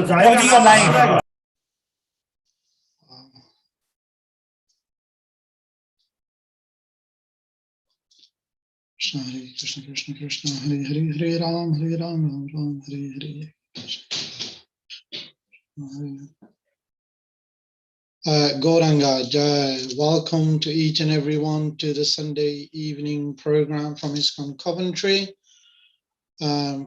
जाएगा live Hare Krishna, Krishna Krishna, Hare Hare, Hare Ram, Hare Ram, Ram Ram, Hare Hare. Gauranga Jai, welcome to each and everyone to the Sunday evening program from Iskcon Coventry. I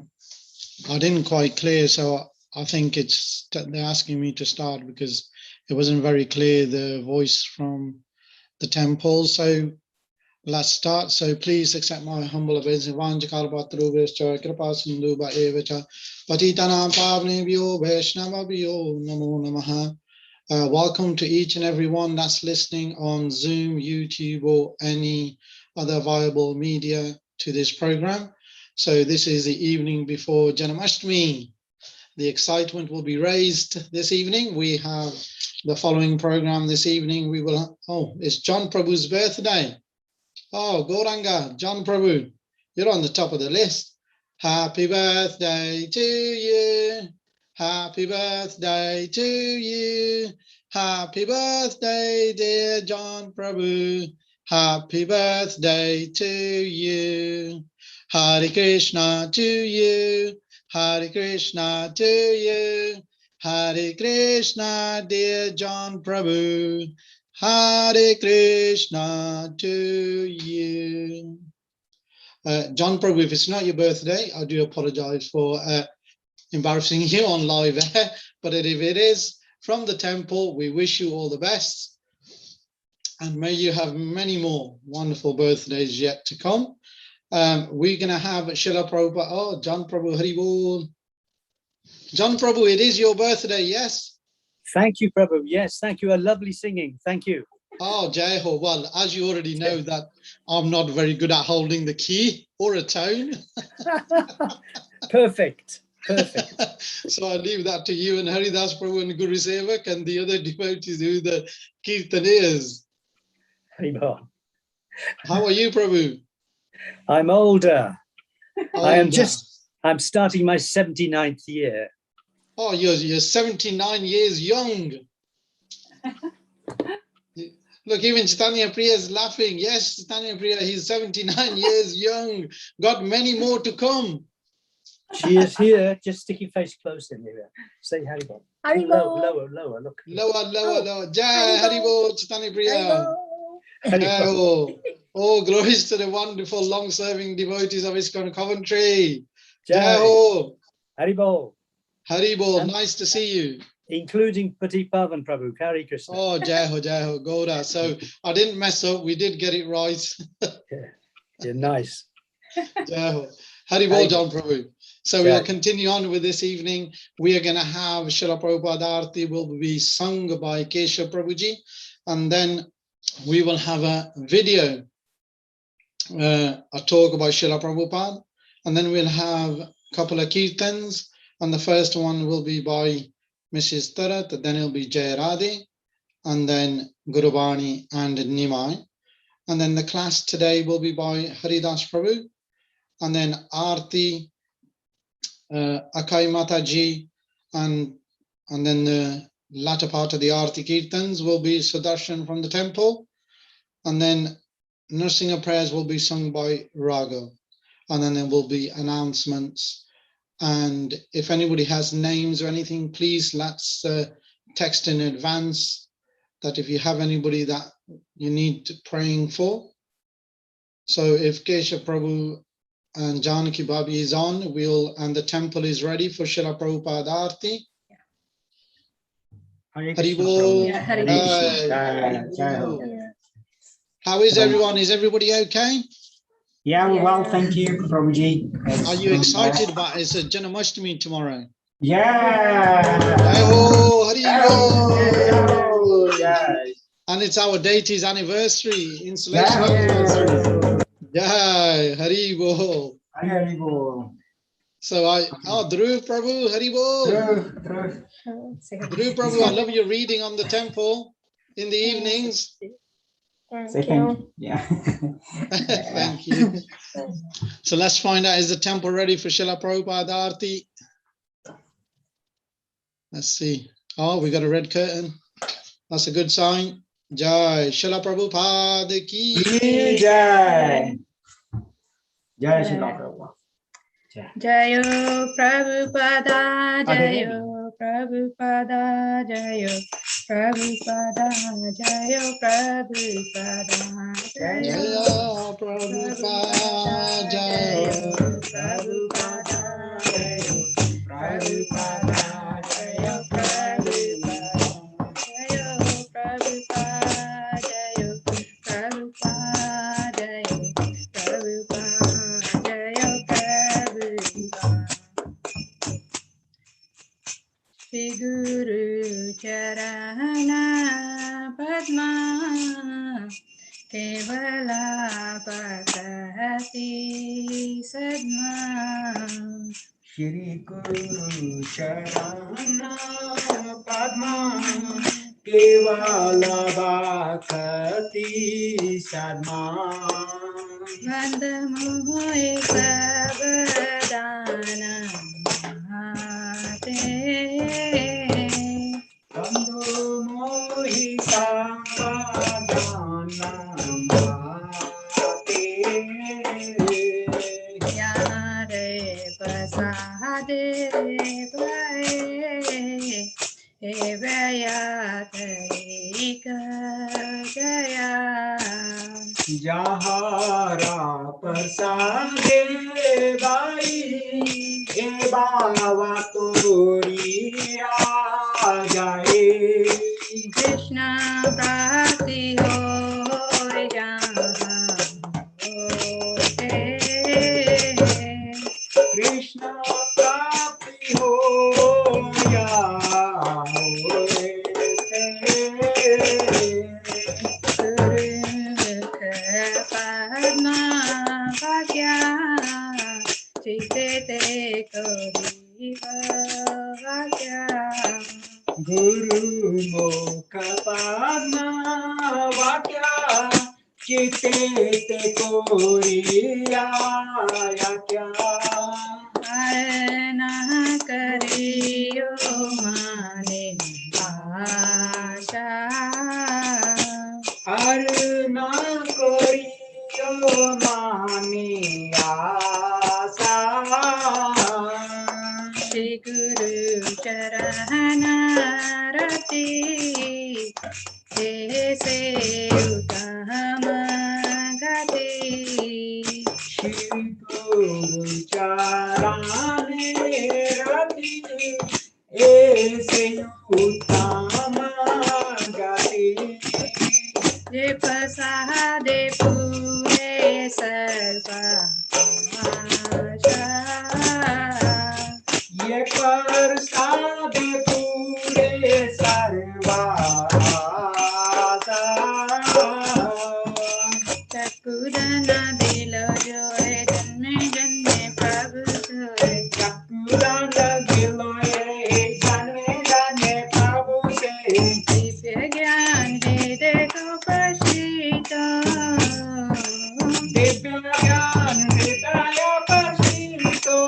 didn't quite clear, so I think they're asking me to start because it wasn't very clear, the voice from the temple. So let's start. So please accept my humble obeisance. Namo Namaha. Welcome to each and everyone that's listening on Zoom, YouTube, or any other viable media to this program. So this is the evening before Janmashtami. The excitement will be raised this evening. We have the following program this evening. It's John Prabhu's birthday. Oh, Gauranga, John Prabhu, you're on the top of the list. Happy birthday to you. Happy birthday to you. Happy birthday, dear John Prabhu. Happy birthday to you. Hare Krishna to you. Hare Krishna to you. Hare Krishna, dear John Prabhu. Hare Krishna to you. John Prabhu, if it's not your birthday, I do apologize for embarrassing you on live air, but if it is, from the temple, we wish you all the best, and may you have many more wonderful birthdays yet to come. We're going to have Srila Prabhupada. Oh, John Prabhu, Haribol. John Prabhu, it is your birthday, yes? Thank you, Prabhu. Yes, thank you. A lovely singing. Thank you. Oh, Jai Ho. Well, as you already know that I'm not very good at holding the key or a tone. Perfect. Perfect. So I leave that to you and Haridas Prabhu and Guru Sevak and the other devotees who the Kirtaniyas. Haribol. How are you, Prabhu? I'm older. I'm starting my 79th year. Oh, you're 79 years young. Look, even Chaitanya Priya is laughing. Yes, Chaitanya Priya, he's 79 years young. Got many more to come. She is here. Just stick your face close in here. Say Haribol. Lower. Look. Lower. Jai Haribol, Chaitanya Priya. Oh, glories to the wonderful long-serving devotees of Iskcon Coventry. Jai Ho. Haribol. Haribol, nice to see you. Including Pati Pavan Prabhu, Hare Krishna. Oh, Jai Ho, Gaura. So I didn't mess up. We did get it right. You're nice. Jai Ho. Haribol, John Prabhu. So we'll continue on with this evening. We are going to have Srila Prabhupada Aarti will be sung by Keshav Prabhuji. And then we will have a video, a talk about Srila Prabhupada. And then we'll have a couple of kirtans. And the first one will be by Mrs. Tarat, then it'll be Jai Radhe, and then Gurubani and Nimai. And then the class today will be by Haridas Prabhu, and then Aarti, Akai Mataji, and then the latter part of the Aarti Kirtans will be Sudarshan from the temple, and then Nrsimha prayers will be sung by Raghav, and then there will be announcements. And if anybody has names or anything, please let's text in advance that if you have anybody that you need praying for. So if Keshav Prabhu and Janaki Babi is on, and the temple is ready for Srila Prabhupada Aarti. Haribol. How is everyone? Is everybody okay? Yeah, well, thank you, Prabhuji. Are you excited about it? It's a Janmashtami tomorrow. Yeah. Yeah. And it's our deity's anniversary, installation anniversary. Yeah, Haribol. Haribol. So Dhruv Prabhu, Haribol. Dhruv Prabhu, I love your reading on the temple in the evenings. Say thank you. Yeah. Thank you. So let's find out, is the temple ready for Srila Prabhupada Aarti? Let's see. Oh, we got a red curtain. That's a good sign. Jai Srila Prabhupada ki Jai. Jai Srila Prabhupada. Jayo Prabhupada, Jayo Prabhupada, Jayo Prabhupada, Jayo Prabhupada, Jaya Prabhupada, Jaya Prabhupada, Jayo Prabhupada, Jayo Prabhupada, Jayo Prabhupada, Jayo Prabhupada, Jayo Prabhupada, Jayo Shri Guru Charana Padma Kevala Pakati Sadma Shri Guru Charana Padma Kevala Bhakti Sadma Vandamohi Sabadana Mahate Kando Mohi Samadana Mate Yare Pasade Vae Evayatayika Jaya Jahara Prasade Bai E Bhava Turiya Jaye Krishna Prati Hoy Jahan Hote Krishna Prapti Hoya Gurumukha Padma Bhagya Chitete Koriva Bhagya Guru Mukha Padma Vakya Chitte Te Koriya Yakya Arana Kariyo Mane Asha Arna Koriyo Mani Asa Shri Guru Charana Rati Ese Utama Gati Shri Guru Charane Rati Ese Uttama Gati Je Pasade Pure Sarva Asha Ye Prasade Pure Sarvasa Chakudana Dilo Joy Janme Janme Prabhu Soy Chakudana Giloye Jane Jane Prabhu Se Divya Gyan Hide Kopashita Divya Gyan Hridaya Pashito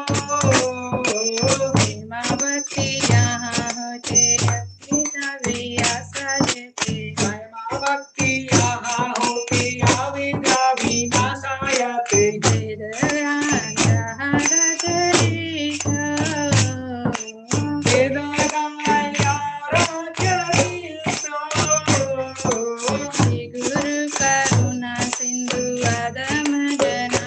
Himavati Yaha Hote Akita Vyasa Jete Maima Bhakti Yaha Hoti Avidya Vinasayate Vedayana Charita Vedagaya Rajayito Shri Guru Karuna Sindhu Adama Jana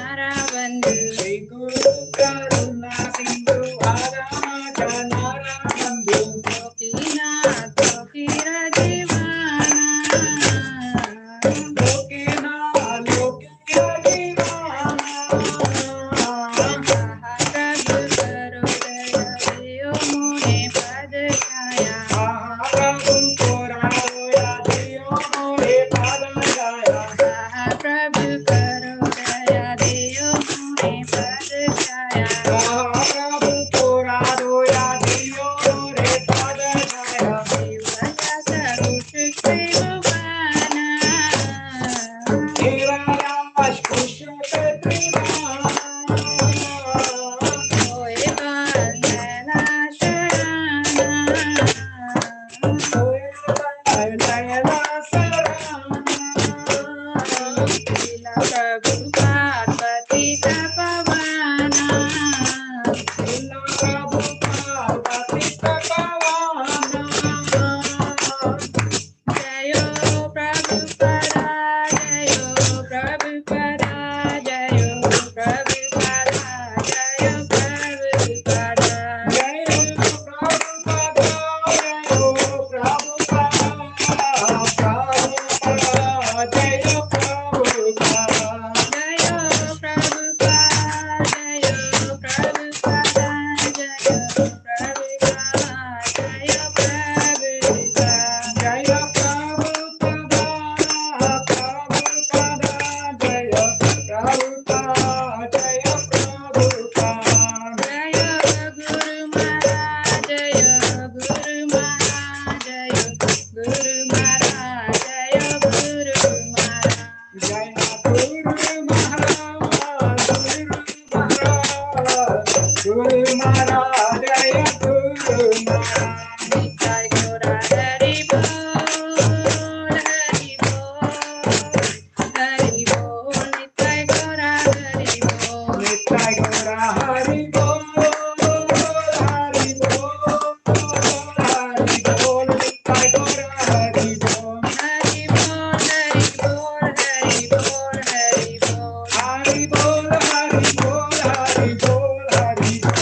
Srila Prabhupada Patita Pavana. Srila Prabhupada Patita Pavana. Jayo Prabhupada, Jayo Prabhupada, Jayo Prabhupada, Jayo Prabhupada. Jayo Prabhupada, Jayo Prabhupada, Prabhupada, Jayo Prabhupada. Jayo Prabhupada, Jayo Prabhupada, Jayo Prabhupada, Jayo Prabhupada. Jaya Prabhupada, Prabhupada, Jaya Prabhupada, Jaya Prabhupada. Jaya Guru Maharaj, Jaya Guru Maharaj, Jaya Guru Maharaj, Jaya Guru Maharaj. Jaya Guru Maharaj, Guru Maharaj, Jaya Guru Maharaj. Nitai Gora Hari Bol, Hari Bol, Hari Bol, Nitai Gora Hari Bol. Nitai Gaura Hari Bol, Hari Bol, Hari Bol, Nitai Gaura Hari Bol. Hari Bol, Hari Bol, Hari Bol, Hari Bol. Hari Bol, Hari Bol, Hari Bol, Hari Bol.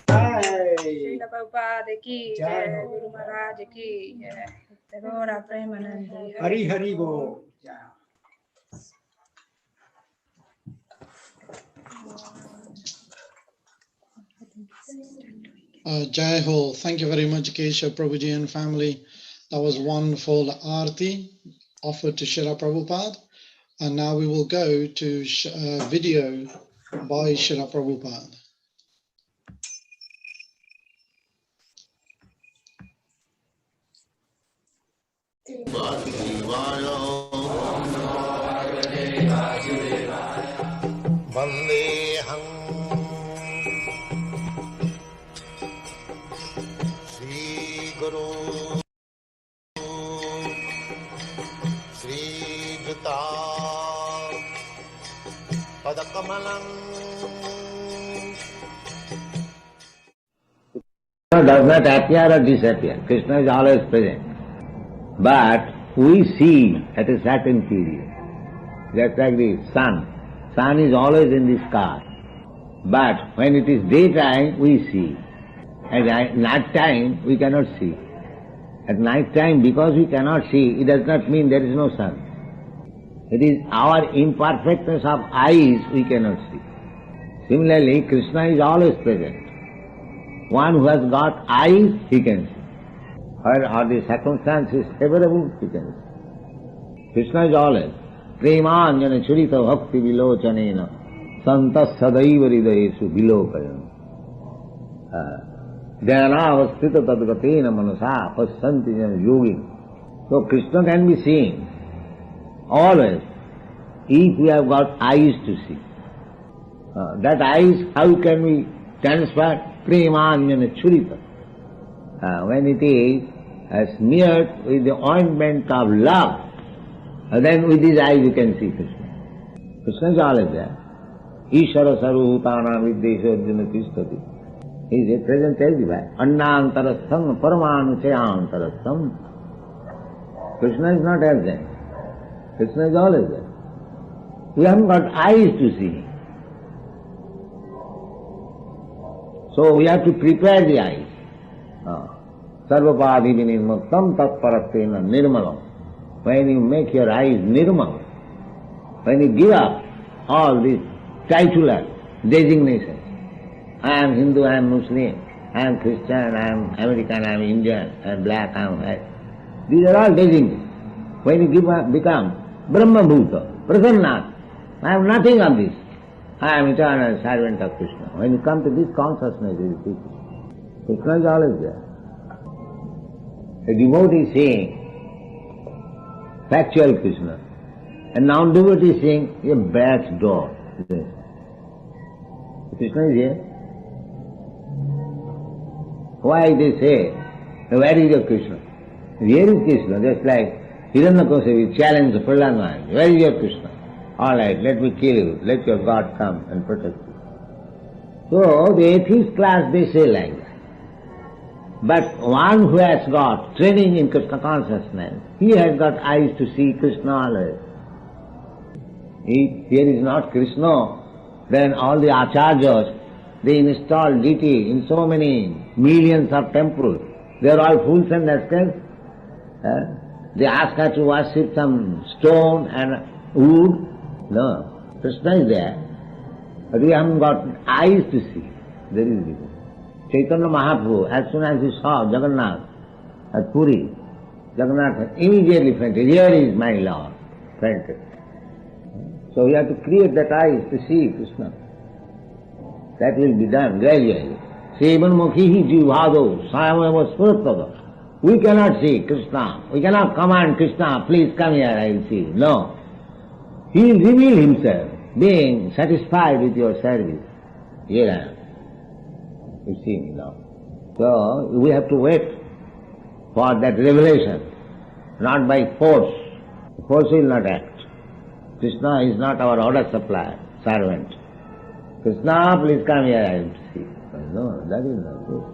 Jai. Srila Prabhupada ki Jai jai, Ho. Guru Maharaj ki jai. Gora Premanandi. Hari Hari Bol. Jai Ho. Thank you very much, Keshav Prabhuji and family. That was wonderful Aarti offered to Srila Prabhupada. And now we will go to video by Srila Prabhupada. Vandeham Shri Guru Shri Juta Padakamalam. Krishna does not appear or disappear. Krishna is always present. But we see at a certain period. Just like the sun. Sun is always in the sky. But when it is daytime, we see. At night time, we cannot see. At night time, because we cannot see, it does not mean there is no sun. It is our imperfectness of eyes we cannot see. Similarly, Krishna is always present. One who has got eyes, he can see. Or the circumstance is favorable, he can see. Krishna is always. Premanjana churita bhakti vilochanena santas sadaiva hridayesu vilokayana. Dhyanavastita tadgatena manasa pasyanti jana yogin. So Krishna can be seen always if we have got eyes to see. That eyes, how can we transfer? Premanjana churita. When it is smeared with the ointment of love, then with his eyes you can see Krishna. Krishna is always there. Ishara sarvabhutana viddesha arjuna tishtati. He is present everywhere. Annantarastham paramanuchayantarastham. Krishna is not absent. Krishna is always there. We haven't got eyes to see him. So we have to prepare the eyes. Sarvapadhi vinirmuktam tatparatena nirmalam. When you make your eyes nirmal, when you give up all these titular designations, I am Hindu, I am Muslim, I am Christian, I am American, I am Indian, I am black, I am white. These are all designations. When you become Brahma Bhuta, Prasanna, I am nothing of this. I am eternal servant of Krishna. When you come to this consciousness, Krishna is always there. A devotee is saying factual Krishna, and non-devotee is saying a back door. Krishna is here. Why they say, where is your Krishna? Here is Krishna, just like Hiranyakasipu challenged Prahlad Maharaj, where is your Krishna? All right, let me kill you, let your God come and protect you. So the atheist class, they say like that. But one who has got training in Krishna consciousness, he has got eyes to see Krishna always. If there is not Krishna, then all the acharyas, they install deity in so many millions of temples. They are all fools and rascals. They ask her to worship some stone and wood. No, Krishna is there, but we haven't got eyes to see. There is difference. Chaitanya Mahaprabhu, as soon as he saw Jagannath at Puri, Jagannath immediately fainted. Here is my Lord, fainted. So we have to create that eyes to see Krishna. That will be done gradually. Sevan mukhihi jivado sayameva spuratpada. We cannot see Krishna. We cannot command Krishna, please come here, I will see you. No. He will reveal himself, being satisfied with your service. Here I am. You see me now. So we have to wait for that revelation, not by force. Force will not act. Krishna is not our order supplier, servant. Krishna, please come here, I will see. No, that is not good.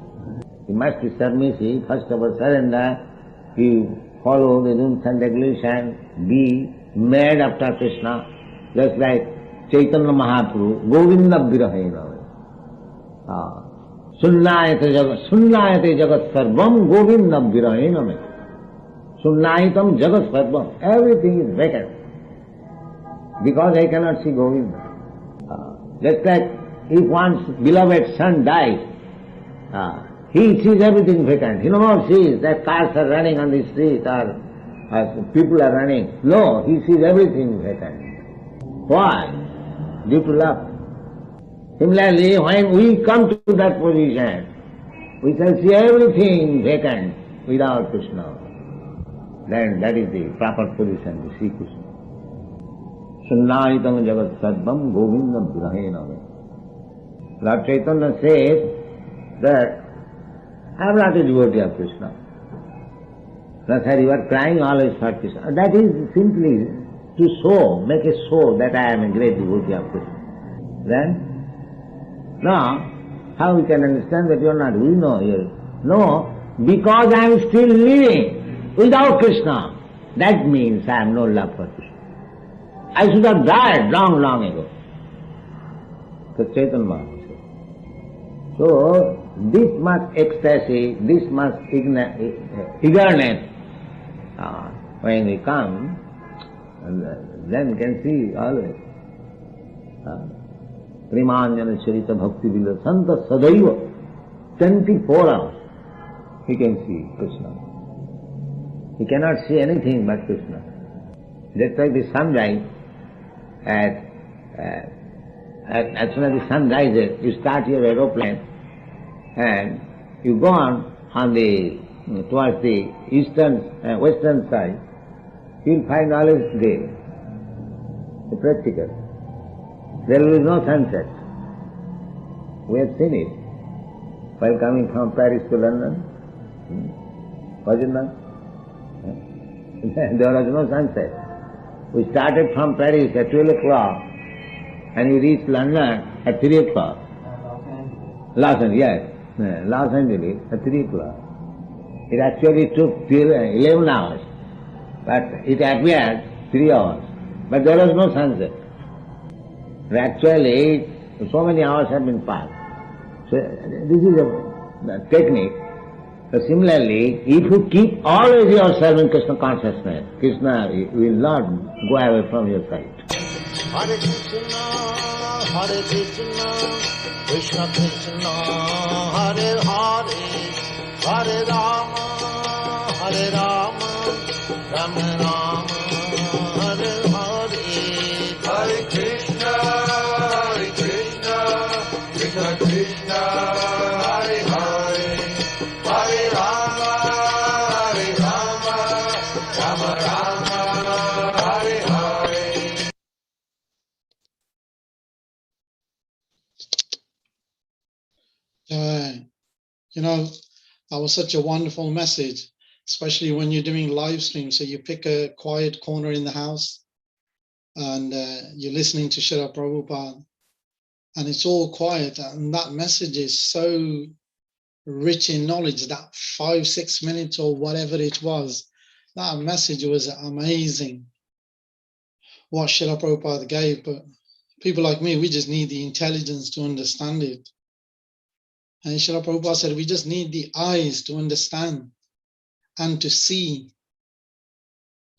You must be submissive, first of all surrender, you follow the rules and regulations, be made after Krishna, just like Chaitanya Mahaprabhu, Govinda Virahena. Sunnayate jagat sarvam Govinda Virahena. Sunnayitam jagat sarvam. Everything is vacant. Because I cannot see Govinda. Just like if one's beloved son dies, he sees everything vacant. He no more sees that cars are running on the street or people are running. No, he sees everything vacant. Why? Due to love. Similarly, when we come to that position, we shall see everything vacant without Krishna. Then that is the proper position to see Krishna. Sunnayitam jagat sarvam Govinda Virahena. Lord Chaitanya says that I am not a devotee of Krishna. That's why you are crying always for Krishna. That is simply to show, make a show that I am a great devotee of Krishna. Then, now, how we can understand that you are not? We know here. No, because I am still living without Krishna. That means I have no love for Krishna. I should have died long, long ago. So Chaitanya Mahaprabhu said. So, this much ecstasy, this much eagerness, when we come, then we can see always. Primanjana Charita Bhakti Vila Santa Sadaiva, 24 hours, he can see Krishna. He cannot see anything but Krishna. Just like the sunrise, as soon as the sun rises, you start your aeroplane and you go on the towards the western side, you will find always day, the practical. There will be no sunset. We have seen it while coming from Paris to London. Was it not? There was no sunset. We started from Paris at 12 o'clock and we reached London at 3 o'clock. Los Angeles, yes. Los Angeles at 3 o'clock. It actually took till 11 hours, but it appeared 3 hours. But there was no sunset. But actually, so many hours have been passed. So this is a technique. So similarly, if you keep always yourself in Krishna consciousness, Krishna will not go away from your sight. Hare Krishna, Krishna Krishna, Hare Hare, Hare Rama, Rama Rama, Hare Hare. Hare Krishna, Krishna Krishna, Hare Hare, Hare Rama, Rama Rama, Hare Hare. That was such a wonderful message. especially when you're doing live stream. So you pick a quiet corner in the house and you're listening to Srila Prabhupada, and it's all quiet, and that message is so rich in knowledge. That 5-6 minutes or whatever it was, that message was amazing, what Srila Prabhupada gave. But people like me, we just need the intelligence to understand it. And Srila Prabhupada said, we just need the eyes to understand and to see.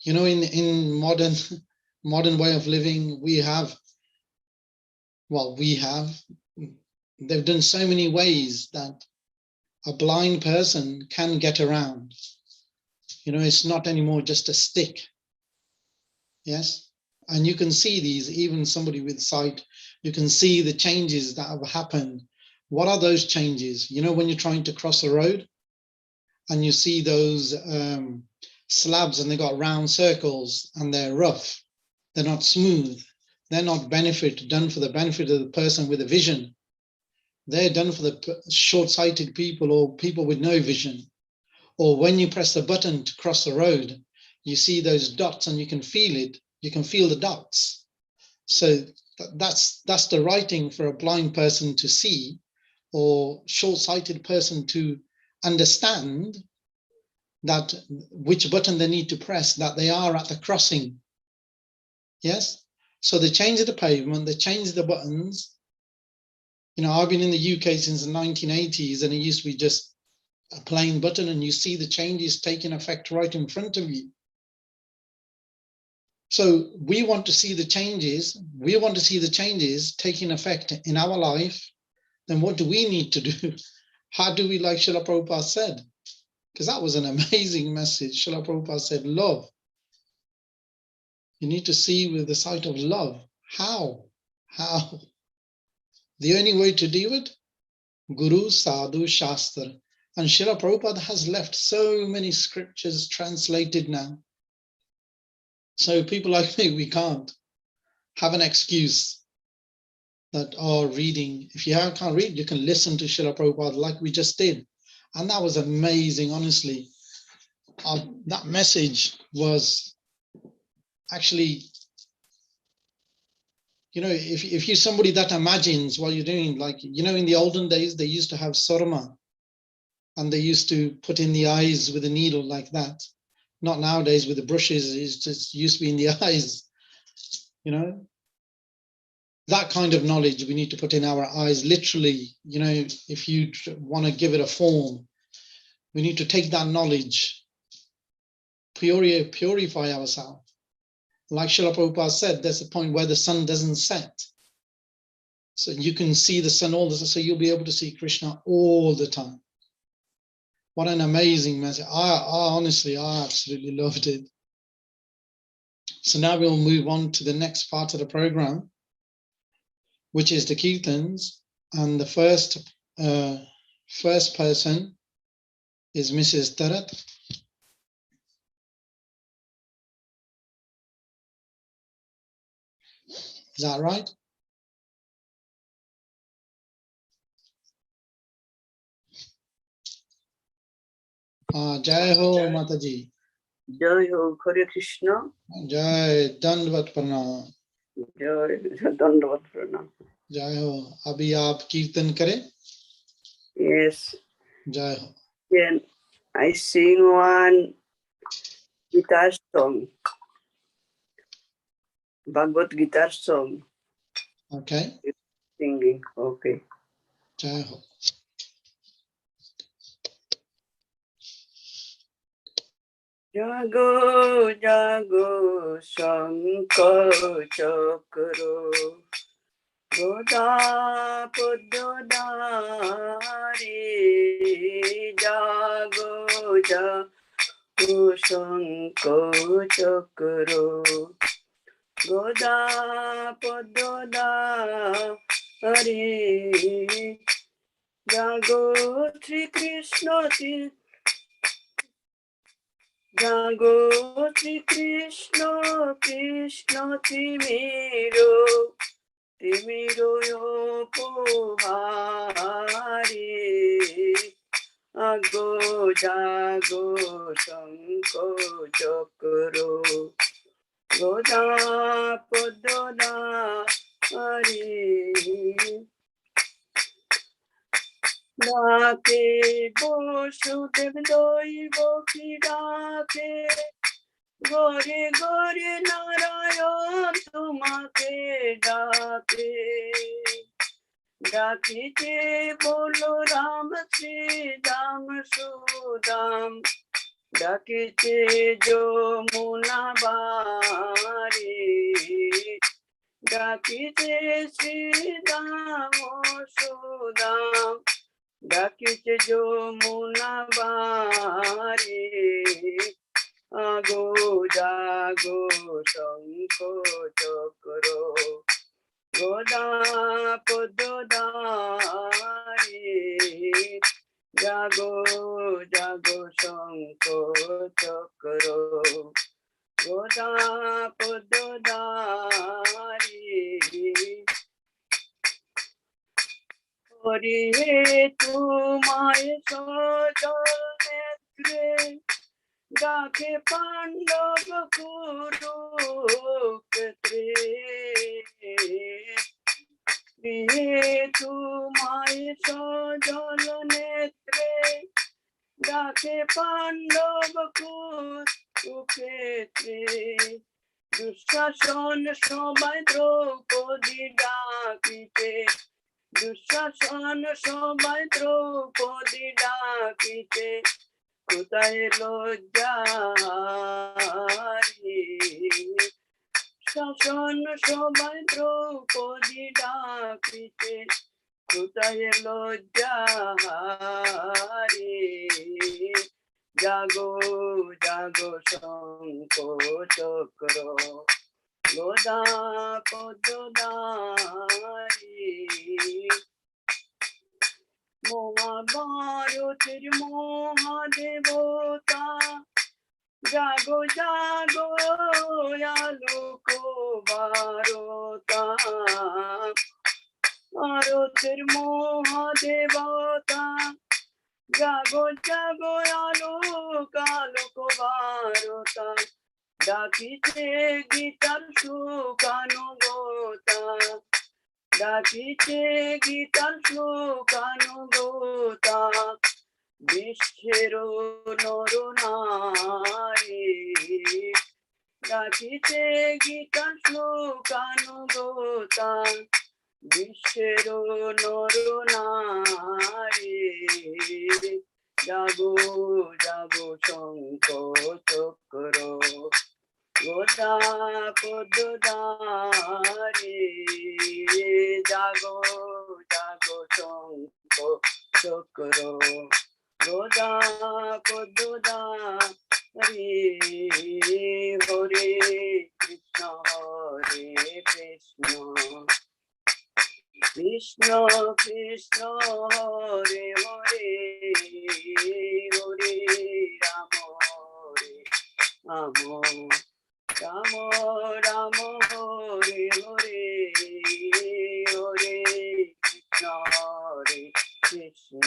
You know, in modern way of living, they've done so many ways that a blind person can get around. You know, it's not anymore just a stick. Yes. And you can see these, even somebody with sight, you can see the changes that have happened. What are those changes? You know, when you're trying to cross a road and you see those slabs and they got round circles and they're rough, they're not smooth, they're not done for the benefit of the person with a vision. They're done for the short-sighted people or people with no vision. Or when you press the button to cross the road, you see those dots and you can feel it. You can feel the dots. So that's the writing for a blind person to see, or short-sighted person to understand that which button they need to press, that they are at the crossing. Yes. So they change the pavement, they change the buttons. You know, I've been in the UK since the 1980s, and it used to be just a plain button, and you see the changes taking effect right in front of you. So we want to see the changes. We want to see the changes taking effect in our life. Then what do we need to do? How do we, like Srila Prabhupada said? Because that was an amazing message. Srila Prabhupada said, love. You need to see with the sight of love. How? How? The only way to do it? Guru, Sadhu, Shastra. And Srila Prabhupada has left so many scriptures translated now. So people like me, we can't have an excuse that are reading. If you can't read, you can listen to Srila Prabhupada like we just did. And that was amazing, honestly. That message was actually, you know, if you're somebody that imagines what you're doing, like, you know, in the olden days, they used to have sarma, and they used to put in the eyes with a needle like that. Not nowadays with the brushes, it's just used to be in the eyes, you know. That kind of knowledge we need to put in our eyes, literally. You know, if you want to give it a form, we need to take that knowledge, purify ourselves. Like Srila Prabhupada said, there's a point where the sun doesn't set. So you can see the sun all the time, so you'll be able to see Krishna all the time. What an amazing message. Honestly, I absolutely loved it. So now we'll move on to the next part of the program, which is the Kirtans. And the first person is Mrs. Tarat. Is that right? Jai Ho Mataji. Jai Ho, Hare Krishna. Jai Dandvat Pranam. Jai Dandavat Pranam. Jai Ho. Abhi aap Kirtan kare. Yes. Jai Ho. Then I sing one guitar song, Bhagavad Gita song. Okay. Singing. Okay. Jai Ho. Jago, jago, shankar chakro, goda pododari, jago, jago, shankar chakro, goda pododari, jago, Sri Krishna, Jago Sri Krishna, Krishna Timiro, Timiro yo pohari, আগো জাগো শঙ্খ চক্র গদা পদ্মদা হরি ডাকে বসুদেব দৈব কি ডাকে গরে গরে নারায়ণ তোমাকে ডাকে ডাকিতে বলো রাম শ্রীদাম সুদাম ডাকিতে যমুনা বারে ডাকিতে শ্রীদাম সুদাম ডাকিতে যমুনা বারে আগো জাগো শঙ্খ চক্র গদা পদ্মধারী জাগো জাগো শঙ্খ চক্র গদা পদ্মধারী হরি হে তোমায় সজল নেত্রে ডাকে পাণ্ডব কুরুক্ষেত্রে হে তোমায় সজল নেত্রে ডাকে পাণ্ডব কুরুক্ষেত্রে দুঃশাসন সবাই দ্রৌপদী ডাকিতে দুঃশাসন সবাই দ্রৌপদী ডাকিতে কোথায় লজ্জা শাসন সবাই দ্রৌপদী ডাকিতে কোথায় লজ্জা জাগো জাগো শঙ্খ চক্র গদা পদ্মধারী মহাভারতের মহাদেবতা জাগো জাগো আলোক বারতা ভারতের মহাদেবতা জাগো জাগো আলোক আলোক বারতা ডাকিছে গীতার সুকানুগতা ডাকিছে গীতার শ্লোকানুগতা বিশ্বের নর নারী ডাকিছে গীতার শ্লোকানুগতা বিশ্বের নর নারী জাগো জাগো শঙ্খ চক্র গদা পদ্মধারী জাগো জাগো শঙ্খ চক্র গদা পদ্মধারী হরে কৃষ্ণ কৃষ্ণ কৃষ্ণ হরে হরে হরে রাম রাম রাম হরে হরে হরে কৃষ্ণ কৃষ্ণ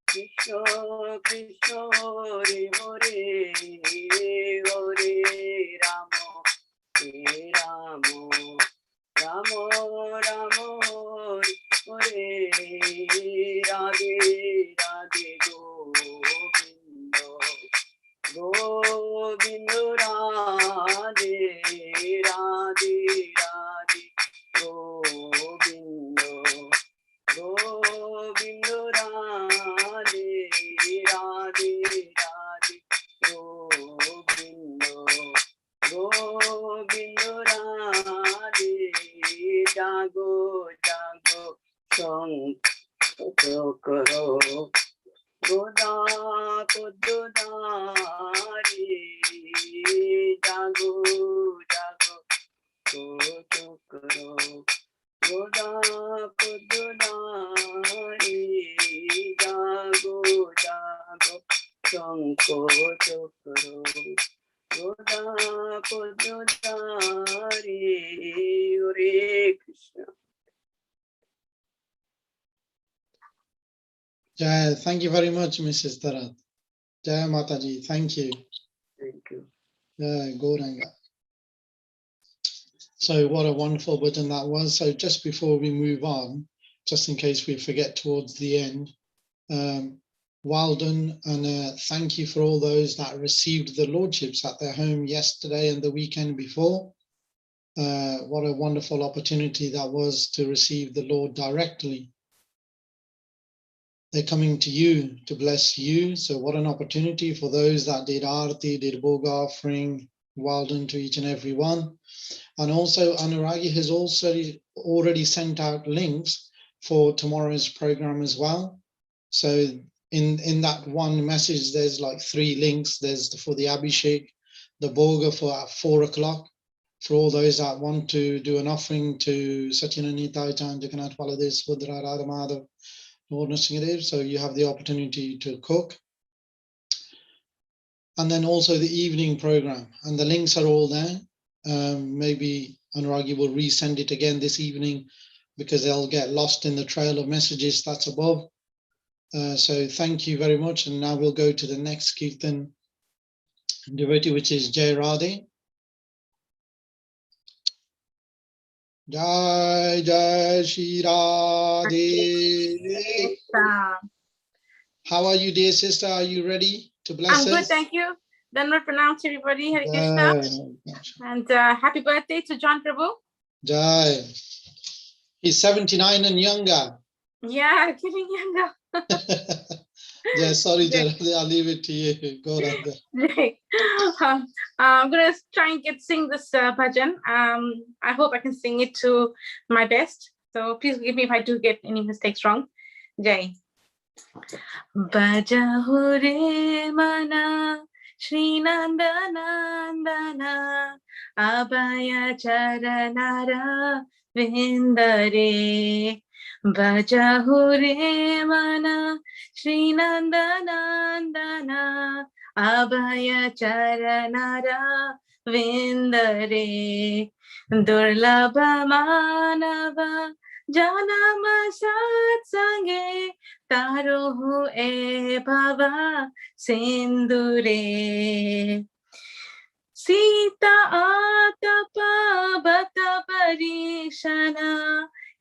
কৃষ্ণ কৃষ্ণ হরে হরে হরে রাম রাম রাম রাম হরে হরে রাধে রাধে গোবিন্দ গোবিন্দ রাধে রাধে রাধে গোবিন্দ গোবিন্দ রাধে রাধে রাধে গোবিন্দ গোবিন্দ রাধে জাগো জাগো শঙ্খ চক্র গদা পদ্মধারী জাগো জাগো চক্র গদা পদ্মধারী জাগো জাগো শঙ্খ চক্র গদা পদ্মধারী হরে Krishna. Jai, thank you very much, Mrs. Tarat. Jai Mataji, thank you. Thank you. Jai Gauranga. So what a wonderful bhajan that was. So just before we move on, just in case we forget towards the end, well done, and thank you for all those that received the lordships at their home yesterday and the weekend before. What a wonderful opportunity that was to receive the Lord directly. They're coming to you to bless you. So what an opportunity for those that did Aarti, did Bhoga offering. Well done to each and every one. And also Anuragi has also already sent out links for tomorrow's program as well. So in that one message, there's like 3 links. There's for the Abhishek, the Bhoga for at 4 o'clock, for all those that want to do an offering to Satyananitai Chan, Jagannath Baladev, Subhadra, Radha Madhav, Lord Nrsimhadev. So you have the opportunity to cook. And then also the evening program, and the links are all there. Maybe Anuragi will resend it again this evening because they'll get lost in the trail of messages that's above. So thank you very much. And now we'll go to the next Kirtan devotee, which is Jai Radhe. Jai Jai Shri Radhe. How are you, dear sister? Are you ready to bless us? I'm good, thank you. Dhanwad pranam to everybody. Hare Krishna. And happy birthday to John Prabhu. Jai. He's 79 and younger. Yeah, getting younger. Yeah, sorry, Jai Radhe, I'll leave it to you. Go ahead. Right. I'm gonna try and sing this bhajan. I hope I can sing it to my best. So please forgive me if I do get any mistakes wrong. Jai. Bajahu re mana Shri Nandanandana Abhaya Charanara Vindare. Bajahu re mana Shri Nandanandana Abhaya Charanara Vindare. Durlabha Manava Janama Satsange Taro e bhava sindure. Sita atapa bata parishana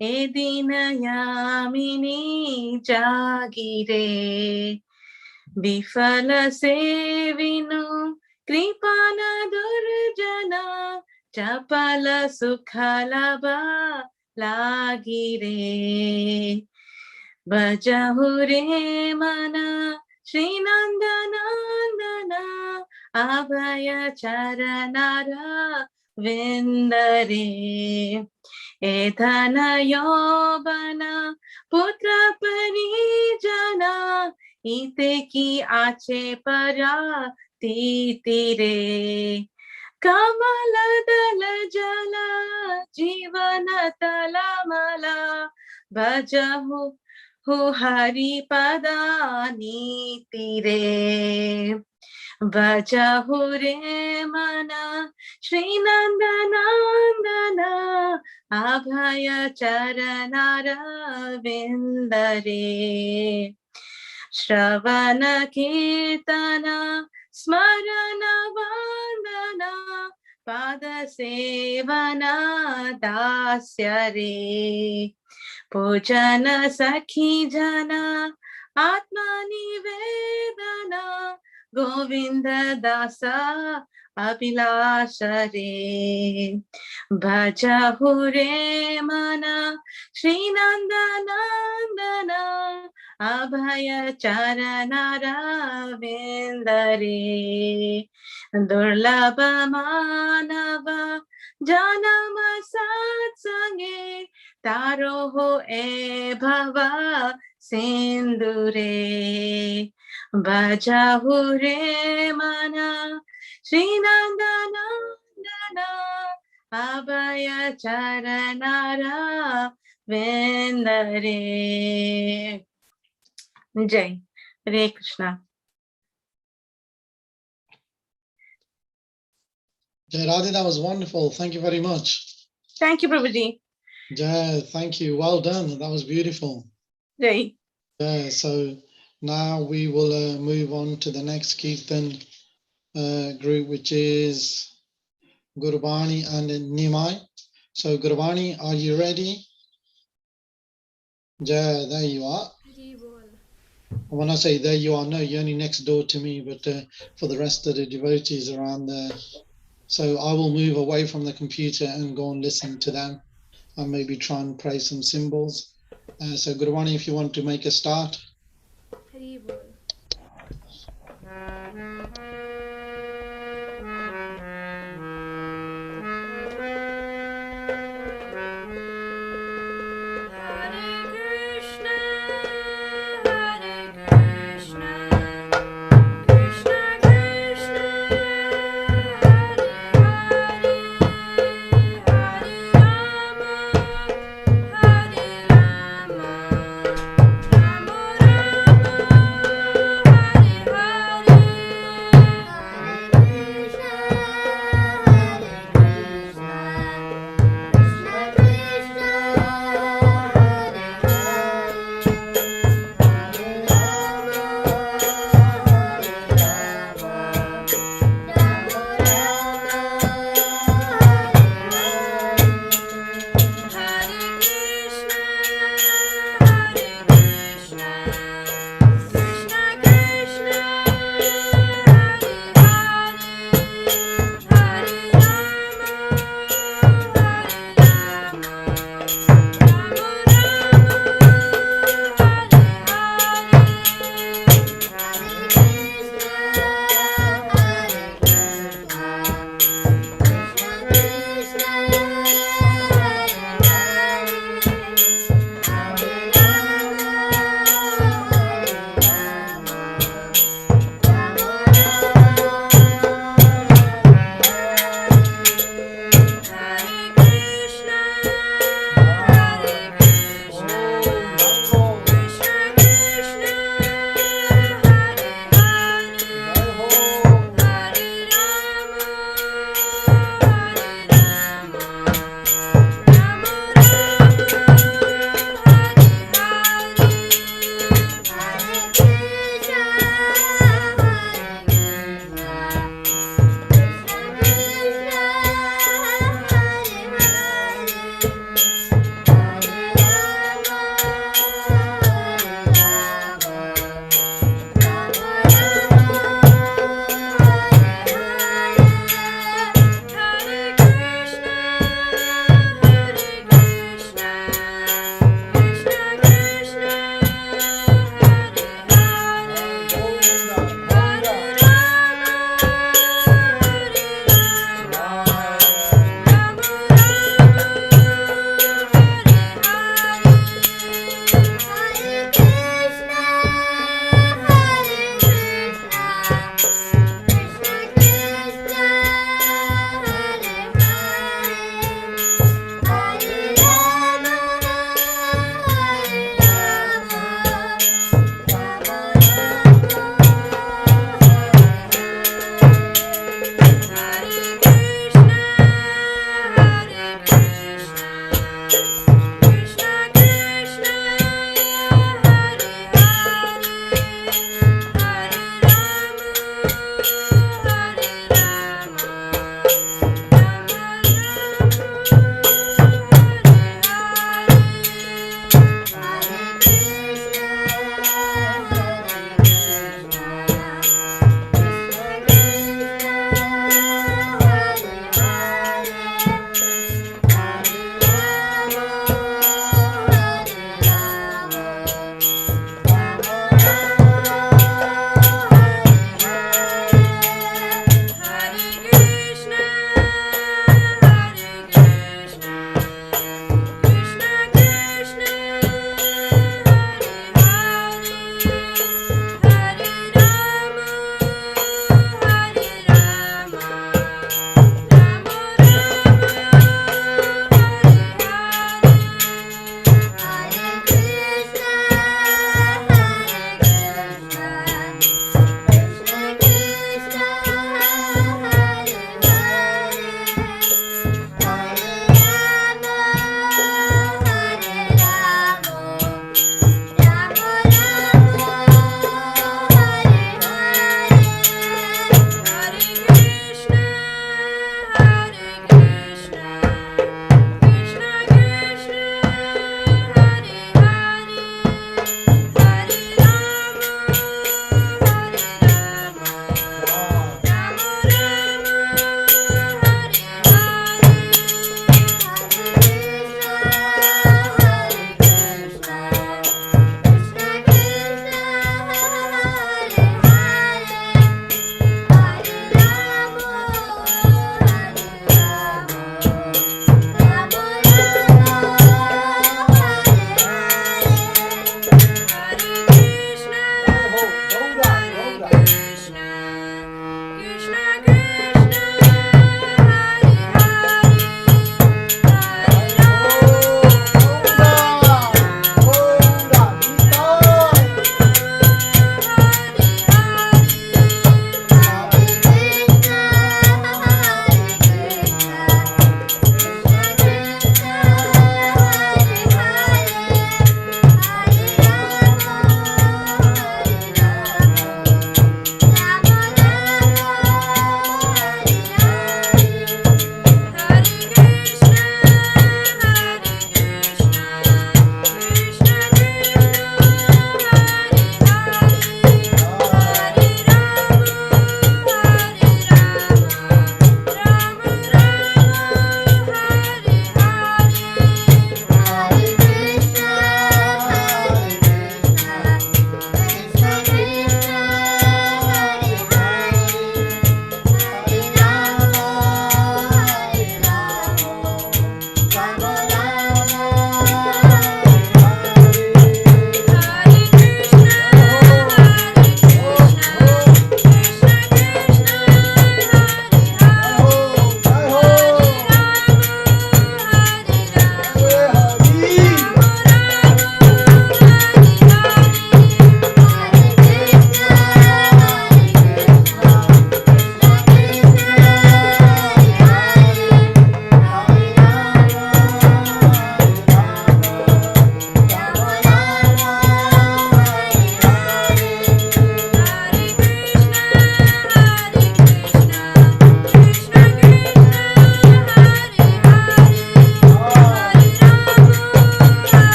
edina yamini jagire. Bifala sevinu kripana durjana chapala sukhalaba lagire. Bajahu re mana Shri Nandanandana Abhaya Charanara Vindare. Edhana yobana putra parijana ite ki ache para titire. Kamala dala jala jivana talamala Bajahu Hari Padani Tire. Bajahu re mana Shri Nandanandana Abhaya Charanara Vindare. Shravana Kirtana Smarana Vandana Pada Sevana Dasyare. Pujana Sakhi Jana Atma Nivedana Govinda Dasa Abhilashare. Bajahu re mana Shri Nandanandana Abhaya Charanara Vindare. Durlabha Manava Janama Satsange Taro e bhava sindure. Bajahu re mana Shri Nandanandana Abhaya Charanara Vindare. Jai. Hare Krishna. Jai Radhe, that was wonderful. Thank you very much. Thank you, Prabhuji. Jai, thank you. Well done. That was beautiful. Jai. So now we will move on to the next Kirtan group, which is Gurbani and Nimai. So Gurbani, are you ready? Yeah, there you are. When I say there you are, no, you're only next door to me, but for the rest of the devotees around there. So I will move away from the computer and go and listen to them and maybe try and play some symbols. So Gurbani, if you want to make a start. Hare Rama, Rama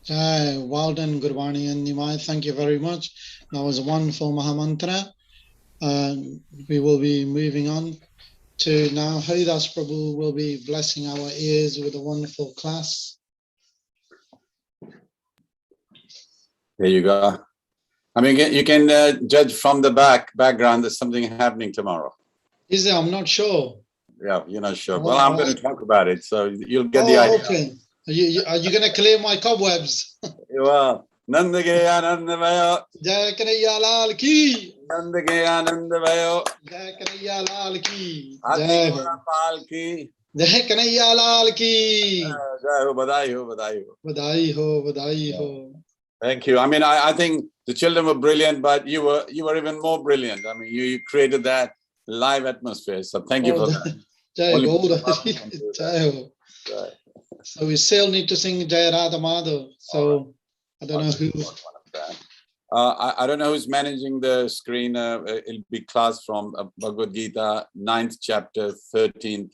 Jai, well done, Gurbani and Nimai. Thank you very much. That was a wonderful Mahamantra. We will be moving on to now. Haridas Prabhu will be blessing our ears with a wonderful class. There you go. I mean, you can judge from the background there's something happening tomorrow. Is there? I'm not sure. Yeah, you're not sure. Well, I'm going to talk about it, so you'll get Oh, the idea. okay. Are you going to clear my cobwebs? Well, Nandagaya Nandavayo, Jai Kanhaiya Lal ki. Nandagaya Nandavayo, Jai Kanhaiya Lal ki. Hathi Jai Ho. Ghoda Pal ki. Jai Kanhaiya Lal ki. Jai ho, badai ho, badai ho. Badai ho, badai ho. Thank you. I mean, I think the children were brilliant, but you were even more brilliant. I mean, you created that live atmosphere. So thank you for that. Jai Only Gauda. people can do that. Jai Ho. Right. So we still need to sing Jai Radha Madhav. So I don't know who. I don't know who's managing the screen. It'll be class from Bhagavad Gita, 9th chapter, 13th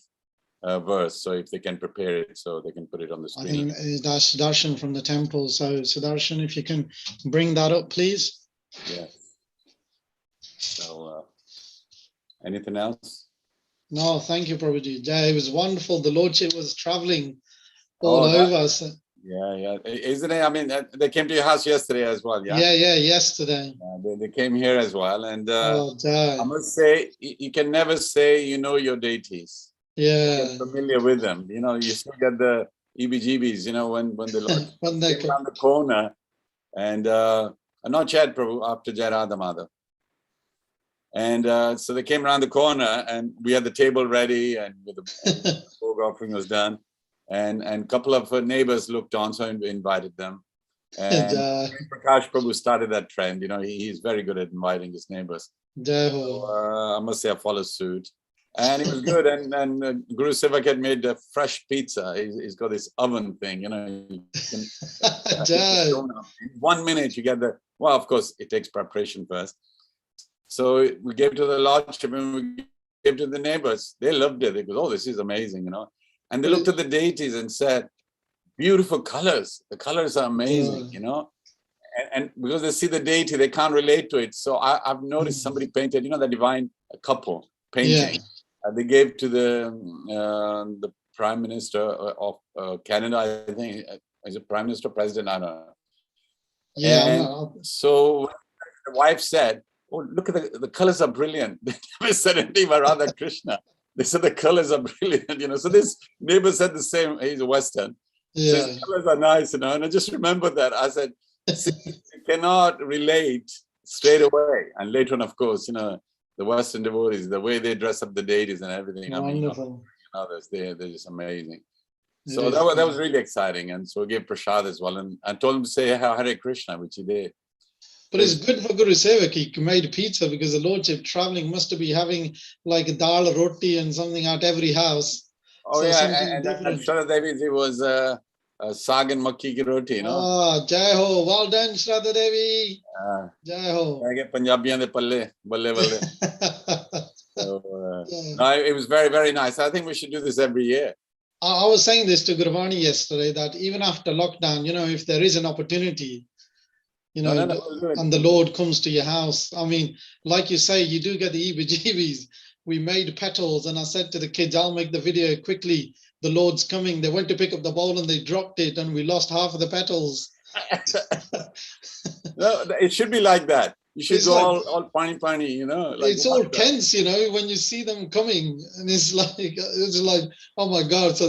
verse. So if they can prepare it, so they can put it on the I screen. think that's Sudarshan from the temple. So Sudarshan, if you can bring that up, please. Yeah. So anything else? No, thank you, Prabhuji. Jai, it was wonderful. The Lordship was traveling all Oh, over. So, yeah. Isn't it? I mean, they came to your house yesterday as well. Yeah. yesterday. They came here as well. And Oh, Jai. I must say, you can never say you know your deities. Yeah. Get familiar with them. You know, you still get the EBGBs, you know, when the Lord When they came around the corner. And not Chad Prabhu, after Jai Radha Madhav. And so they came around the corner and we had the table ready and the bhog offering was done. And a couple of neighbors looked on, so I invited them. And Prakash Prabhu started that trend. You know, he's very good at inviting his neighbors. So, I must say I follow suit. And it was good. And Guru Sevak had made a fresh pizza. He's got this oven thing, you know. You can, in 1 minute you get well, of course, it takes preparation first. So we gave to the lordship and we gave to the neighbors. They loved it. They go, oh, this is amazing, you know. And they looked at the deities and said, beautiful colors. The colors are amazing, you know. And because they see the deity, they can't relate to it. So I've noticed somebody painted, you know, the divine couple painting. They gave to the Prime Minister of Canada, I think. Is it Prime Minister, President? I don't know. And so the wife said, oh, look at the colors are brilliant. They never said anything about Radha Krishna. They said the colors are brilliant, you know. So this neighbor said the same. He's a Western. Says, the colors are nice, you know. And I just remember that. I said, see, you cannot relate straight away. And later on, of course, you know, the Western devotees, the way they dress up the deities and everything. Wonderful. I mean, they're just amazing. So that was really exciting. And so we gave prasad as well. And I told him to say Hare Krishna, which he did. But it's good for Guru Sevak. He made pizza because the Lordship traveling must be having like a dal roti and something at every house. Oh, so yeah. And Shraddha Devi, it was sag and makki ki roti, you know. Oh, Jai Ho. Well done, Shraddha Devi. Jai Ho. Punjabiyan de palle, balle balle. So, no, it was very, very nice. I think we should do this every year. I was saying this to Gurvani yesterday that even after lockdown, you know, if there is an opportunity, you know, and the Lord comes to your house. I mean, like you say, you do get the EBGBs. We made petals and I said to the kids, I'll make the video quickly. The Lord's coming. They went to pick up the bowl and they dropped it and we lost half of the petals. No, it should be like that. You should go like, all pani, you know. Like it's all tense, you know, when you see them coming and it's like, oh my God.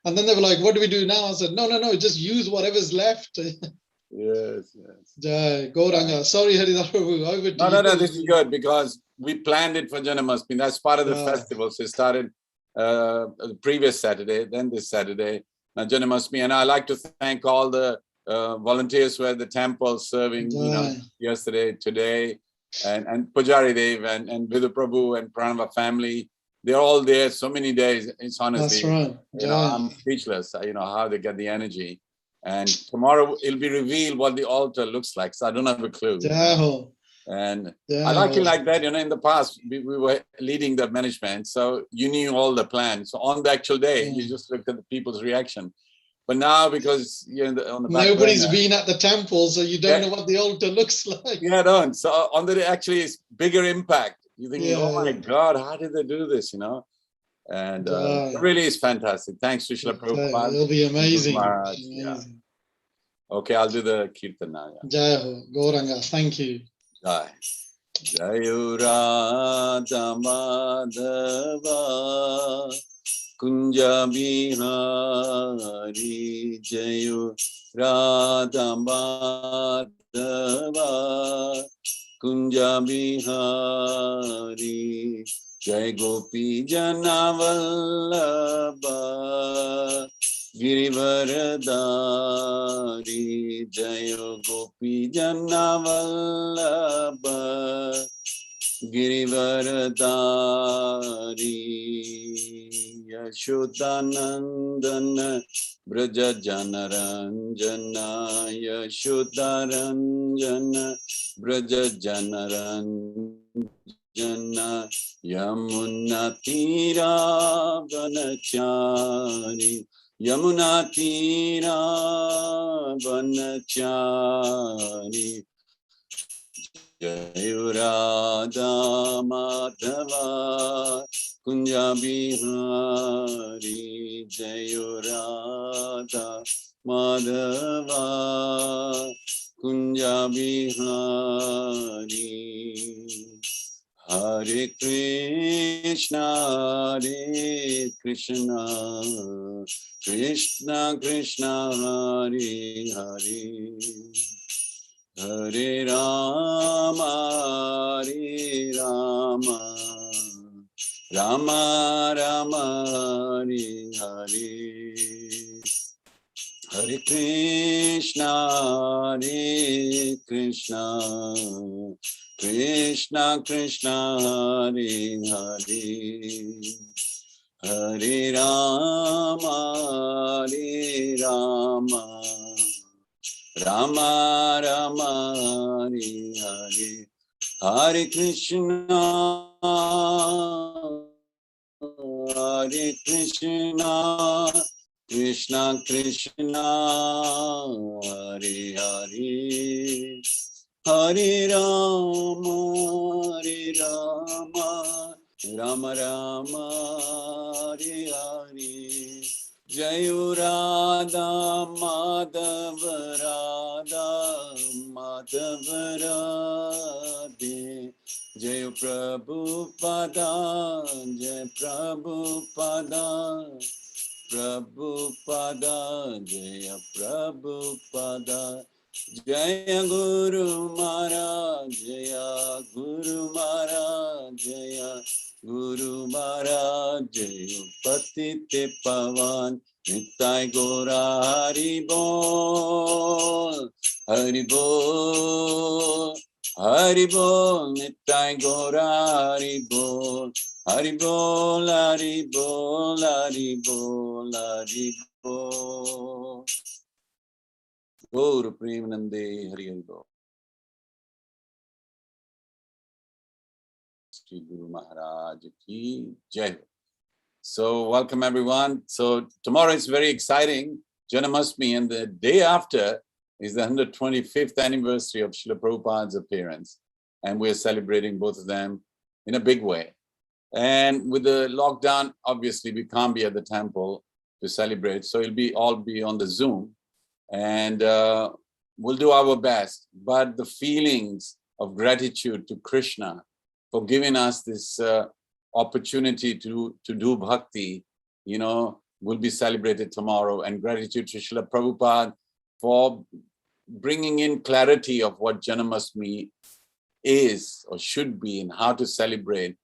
And then they were like, what do we do now? I said, no, just use whatever's left. Yes. Jai Gauranga. Sorry, Haridas Prabhu. No, this is good because we planned it for Janmashtami. That's part of the festival. So it started the previous Saturday, then this Saturday, now Janmashtami. And I like to thank all the volunteers who were at the temple serving, you know, yesterday, today, and Pujari Dev and Vidhu Prabhu and Pranava family. They're all there so many days. It's honestly, that's right. You know, I'm speechless, you know, how they get the energy. And tomorrow it'll be revealed what the altar looks like. So I don't have a clue. And I like it like that. You know, in the past, we were leading the management. So you knew all the plans. So on the actual day, you just looked at the people's reaction. But now, because you're on the back Nobody's burner, been at the temple, so you don't Yeah. know what the altar looks like. yeah, don't. So on the actually, it's bigger impact. You're thinking, Yeah, oh my yeah. God, how did they do this? You know, and Right. it really is fantastic. Thanks to Srila Prabhupada. It'll be amazing. Maharaj, yeah. Amazing. Okay, I'll do the kirtan now. Yeah. Jai Ho, Gauranga, thank you. Jai. Jayu Radha Madhava Kunja Bihari Jayu Radha Madhava Kunja Bihari Jai Gopi Janavallabha Girivaradari Jayo Gopi Janavallabha Girivaradari Yashodanandana Braja Janaranjana Yashodaranjana Braja Janaranjana Yamuna Tira Vanachari Yamuna Tira Vanachari Jayu Radha Madhava Kunja Bihari Jayu Radha Madhava Kunja Bihari Hare Krishna Krishna Krishna Hare Hare Hare Rama Rama Rama Hare Hare Hare Krishna Krishna Krishna Hare Hare Hare Rama Rama Rama Hare Hare Hare Krishna Krishna Krishna Hare Hare Hare Rama Rama Rama Hare Hare Jayu Radha Madhava Radhe Jayu Prabhupada Prabhupada Jaya Prabhupada Jaya Guru Maharaj Jaya Guru Maharaj Jaya Guru Maharaj Jaya Patite Pavan Nitai Gora Hari Bol Hari Bol Hari Bol Nitai Gora Hari Bol Hari Bol Hari Bol Hari Bol Hari Bol Gaur Premanande Hari Hari Bol Sri Guru Maharaj Ki Jai. So welcome everyone. So tomorrow is very exciting, Janamastami, and the day after is the 125th anniversary of Srila Prabhupada's appearance. And we're celebrating both of them in a big way. And with the lockdown, obviously we can't be at the temple to celebrate. So it'll all be on the Zoom. And we'll do our best. But the feelings of gratitude to Krishna for giving us this opportunity to do bhakti, will be celebrated tomorrow. And gratitude to Srila Prabhupada for bringing in clarity of what Janamastami is or should be and how to celebrate.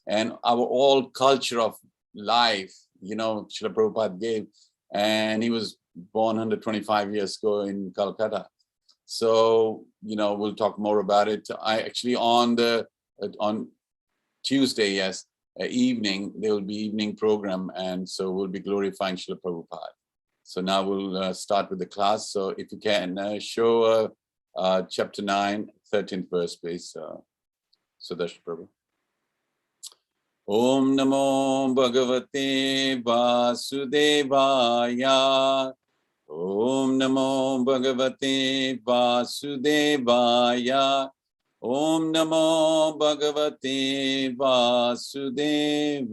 And our all culture of life, Srila Prabhupada gave. And he was born 125 years ago in Calcutta. So, we'll talk more about it. I actually on Tuesday, yes, evening, there will be evening program. And so we'll be glorifying Srila Prabhupada. So now we'll start with the class. So if you can show chapter 9, 13th verse, please. Sudarshan Prabhu. Om Namo Bhagavate Vasudevaya. Om Namo Bhagavate Vasudevaya. Om Namo Bhagavate Vasudevaya.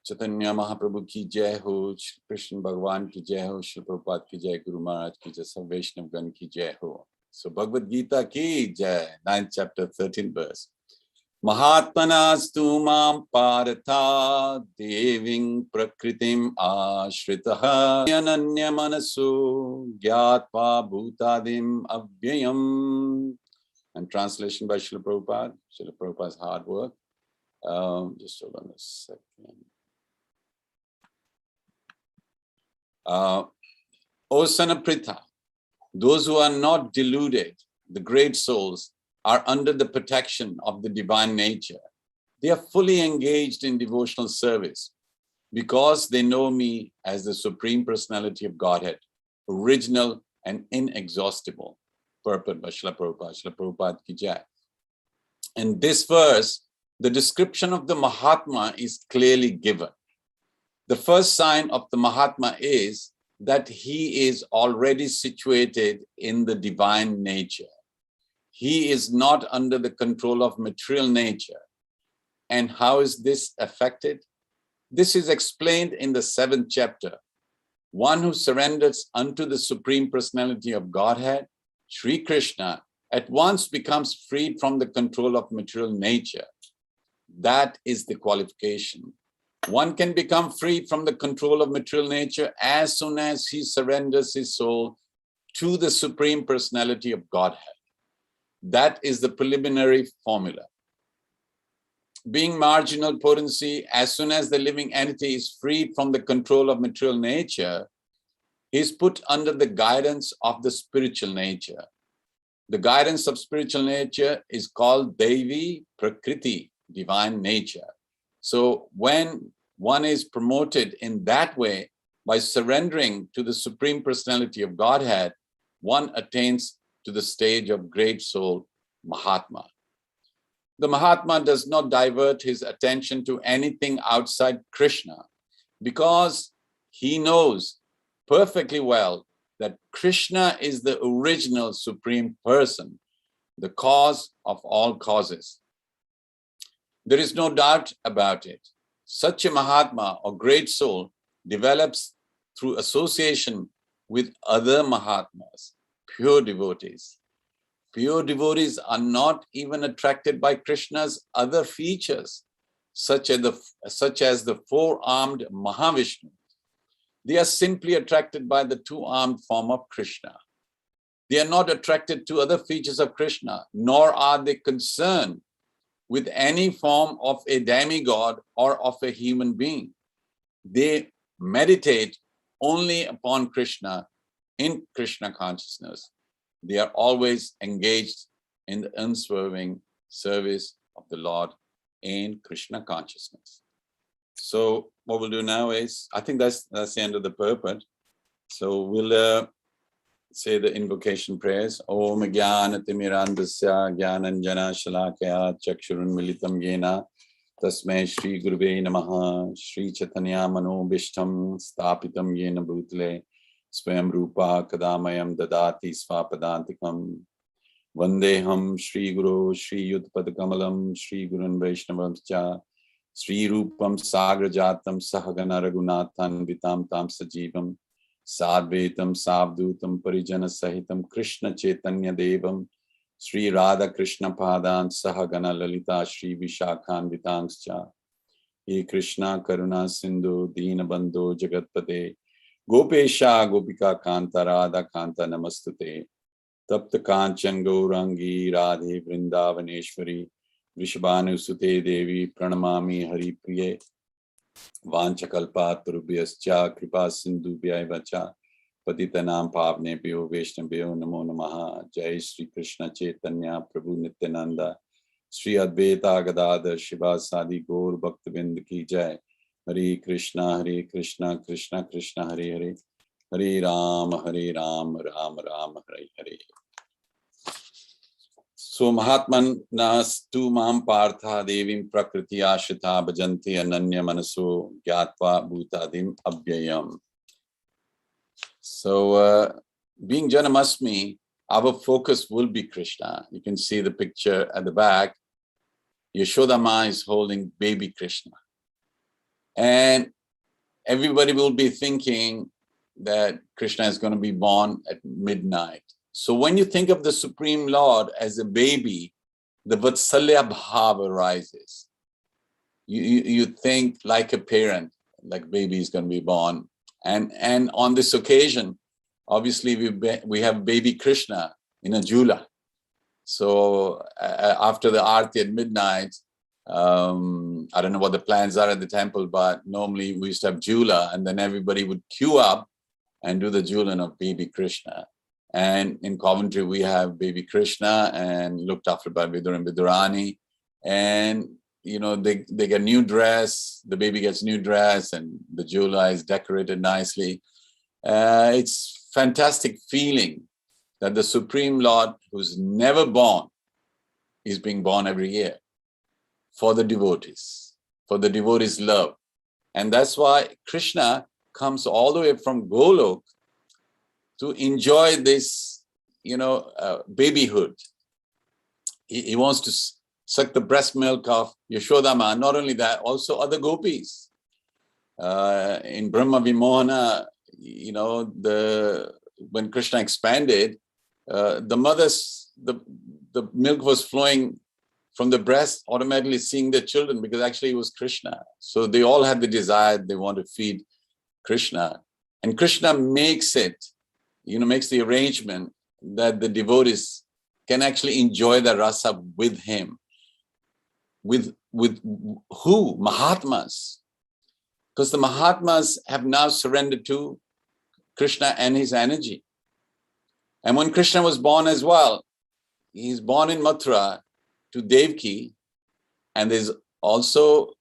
Chaitanya Mahaprabhu ki jai ho, Shri Krishna Bhagwan ki jai ho, Shri Prabhupada ki jai, Guru Maharaj ki jai, Sab Vaishnavgan ki jai ho. So Bhagavad Gita ki jai, 9th chapter, 13th verse. Mahatmanastu mam paratha deving prakritim ashritaha yananya manasu gyatva bhutadim avyayam. And translation by Srila Prabhupada, Srila Prabhupada's hard work. Just hold on a second. O son of Pritha, those who are not deluded, the great souls, are under the protection of the divine nature. They are fully engaged in devotional service because they know me as the Supreme Personality of Godhead, original and inexhaustible. Purport by Srila Prabhupada, Srila Prabhupada ki jai. In this verse, the description of the Mahatma is clearly given. The first sign of the Mahatma is that he is already situated in the divine nature. He is not under the control of material nature. And how is this affected? This is explained in the 7th chapter. One who surrenders unto the Supreme Personality of Godhead, Sri Krishna, at once becomes freed from the control of material nature. That is the qualification. One can become free from the control of material nature as soon as he surrenders his soul to the Supreme Personality of Godhead. That is the preliminary formula. Being marginal potency, as soon as the living entity is freed from the control of material nature, he is put under the guidance of the spiritual nature. The guidance of spiritual nature is called Devi Prakriti, divine nature. So when one is promoted in that way, by surrendering to the Supreme Personality of Godhead, one attains to the stage of great soul, Mahatma. The Mahatma does not divert his attention to anything outside Krishna because he knows perfectly well that Krishna is the original Supreme Person, the cause of all causes. There is no doubt about it. Such a Mahatma or great soul develops through association with other Mahatmas, pure devotees. Pure devotees are not even attracted by Krishna's other features, such as the four-armed Mahavishnu. They are simply attracted by the two-armed form of Krishna. They are not attracted to other features of Krishna, nor are they concerned with any form of a demigod or of a human being. They meditate only upon Krishna in Krishna consciousness. They are always engaged in the unswerving service of the Lord in Krishna consciousness. So what we'll do now is, I think that's the end of the purport. So we'll say the invocation prayers. Om Jnana Timirandasya Jnananjana Shalakaya Chakshurun Militam Yena Tasmai Shri Guruve Namaha Shri Chaitanya Mano Bhishtam Stapitam Yena Bhutale Swayam Rupa Kadamayam Dadati Svapadantikam Vandeham Shri Guru Shri Yudpad Kamalam Shri Gurun Vaishnavamscha Shri Rupam Sagrajatam Sahagana Raghunathan Vitam Tam Sajivam Sadvetam Savdutam Parijana Sahitam Krishna Chaitanya Devam Sri Radha Krishna Padan Sahagana Lalita Shri Vishakhan Vitangscha He Krishna Karuna Sindhu Dina Bandhu Jagatpate Gopesha Gopika Kanta Radha Kanta Namastute Tapta Kanchan Gaurangi Radhe Vrindavaneshwari Vrishabhanu Sute Devi Pranamami Hari Priye Vanchakalpatarubhyascha Kripa Sindhubhyaya Vacha Patitanam Pavnebhyo Vaishnavyo Namo Namaha Jai Shri Krishna Chaitanya Prabhu Nityananda Shri Advaita Gadadhar Shivasadi Gaur Bhaktavind Ki Jai Hare Krishna Krishna Krishna Hare Hare Hare Ram Ram Ram Hare Hare. So Mahatman nas tu mam partha devim prakriti ashita bhajanti ananya manaso gyatva bhutadim abhyayam. So being Janmashtami, our focus will be Krishna. You can see the picture at the back. Yashodama is holding baby Krishna. And everybody will be thinking that Krishna is going to be born at midnight. So when you think of the Supreme Lord as a baby, the Vatsalya Bhava arises. You think like a parent, like baby is going to be born. And on this occasion, obviously we have baby Krishna in a jhula. So after the Aarti at midnight, I don't know what the plans are at the temple, but normally we used to have jhula, and then everybody would queue up and do the jhulan of baby Krishna. And in Coventry, we have baby Krishna and looked after by Vidur and Vidurani. And, you know, they get new dress, the baby gets new dress, and the jhula is decorated nicely. It's fantastic feeling that the Supreme Lord, who's never born, is being born every year for the devotees love. And that's why Krishna comes all the way from Golok to enjoy this, babyhood. He wants to suck the breast milk of Yashodama. Not only that, also other gopis. In Brahma Vimohana, when Krishna expanded, the milk was flowing from the breast, automatically seeing their children, because actually it was Krishna. So they all had the desire, they want to feed Krishna. And Krishna makes the arrangement that the devotees can actually enjoy the rasa with him. With who? Mahatmas. Because the Mahatmas have now surrendered to Krishna and his energy. And when Krishna was born as well, he's born in Mathura to Devaki, and there's also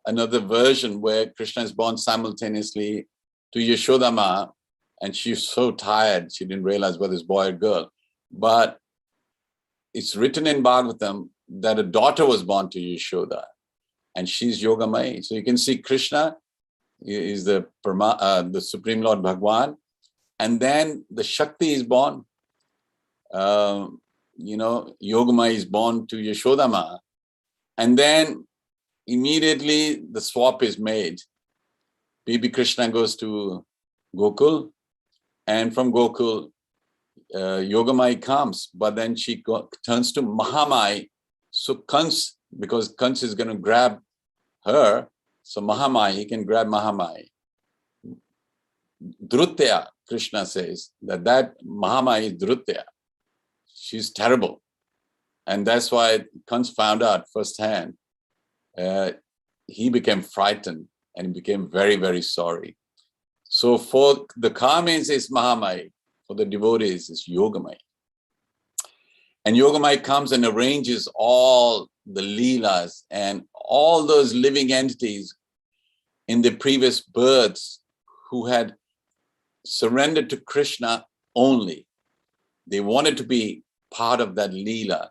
another version where Krishna is born simultaneously to Yashodama, and she's so tired, she didn't realize whether it's boy or girl. But it's written in Bhagavatam that a daughter was born to Yashoda, and she's Yogamai. So you can see Krishna is the Supreme Lord Bhagwan, and then the Shakti is born. Yogamai is born to Yashodama, and then immediately the swap is made. Baby Krishna goes to Gokul, and from Gokul, Yogamai comes, but then she turns to Mahamai. So Kans, because Kans is going to grab her, so Mahamai, he can grab Mahamai. Drutya, Krishna says that Mahamai is Drutya. She's terrible. And that's why Kans found out firsthand. He became frightened and he became very, very sorry. So for the Kamins is Mahamai, for the devotees is Yogamai. And Yogamai comes and arranges all the Leelas and all those living entities in the previous births who had surrendered to Krishna only. They wanted to be part of that Leela.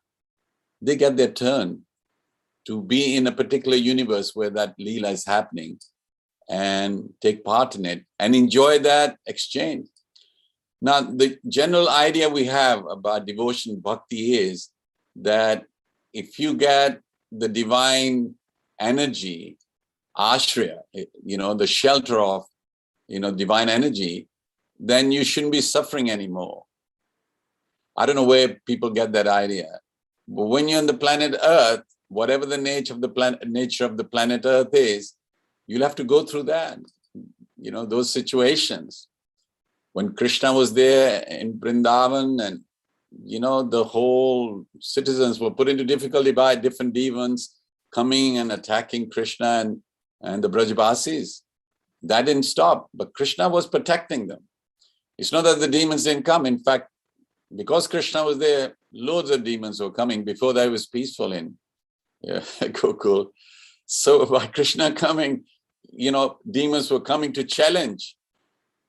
They get their turn to be in a particular universe where that Leela is happening and take part in it and enjoy that exchange. Now, the general idea we have about devotion bhakti is that if you get the divine energy, ashraya, the shelter of, divine energy, then you shouldn't be suffering anymore. I don't know where people get that idea. But when you're on the planet Earth, whatever the nature of the planet Earth is, you'll have to go through that, those situations. When Krishna was there in Vrindavan and, the whole citizens were put into difficulty by different demons coming and attacking Krishna and the Brajavasis. That didn't stop, but Krishna was protecting them. It's not that the demons didn't come. In fact, because Krishna was there, loads of demons were coming. Before that, it was peaceful in Gokul. So by Krishna coming, demons were coming to challenge.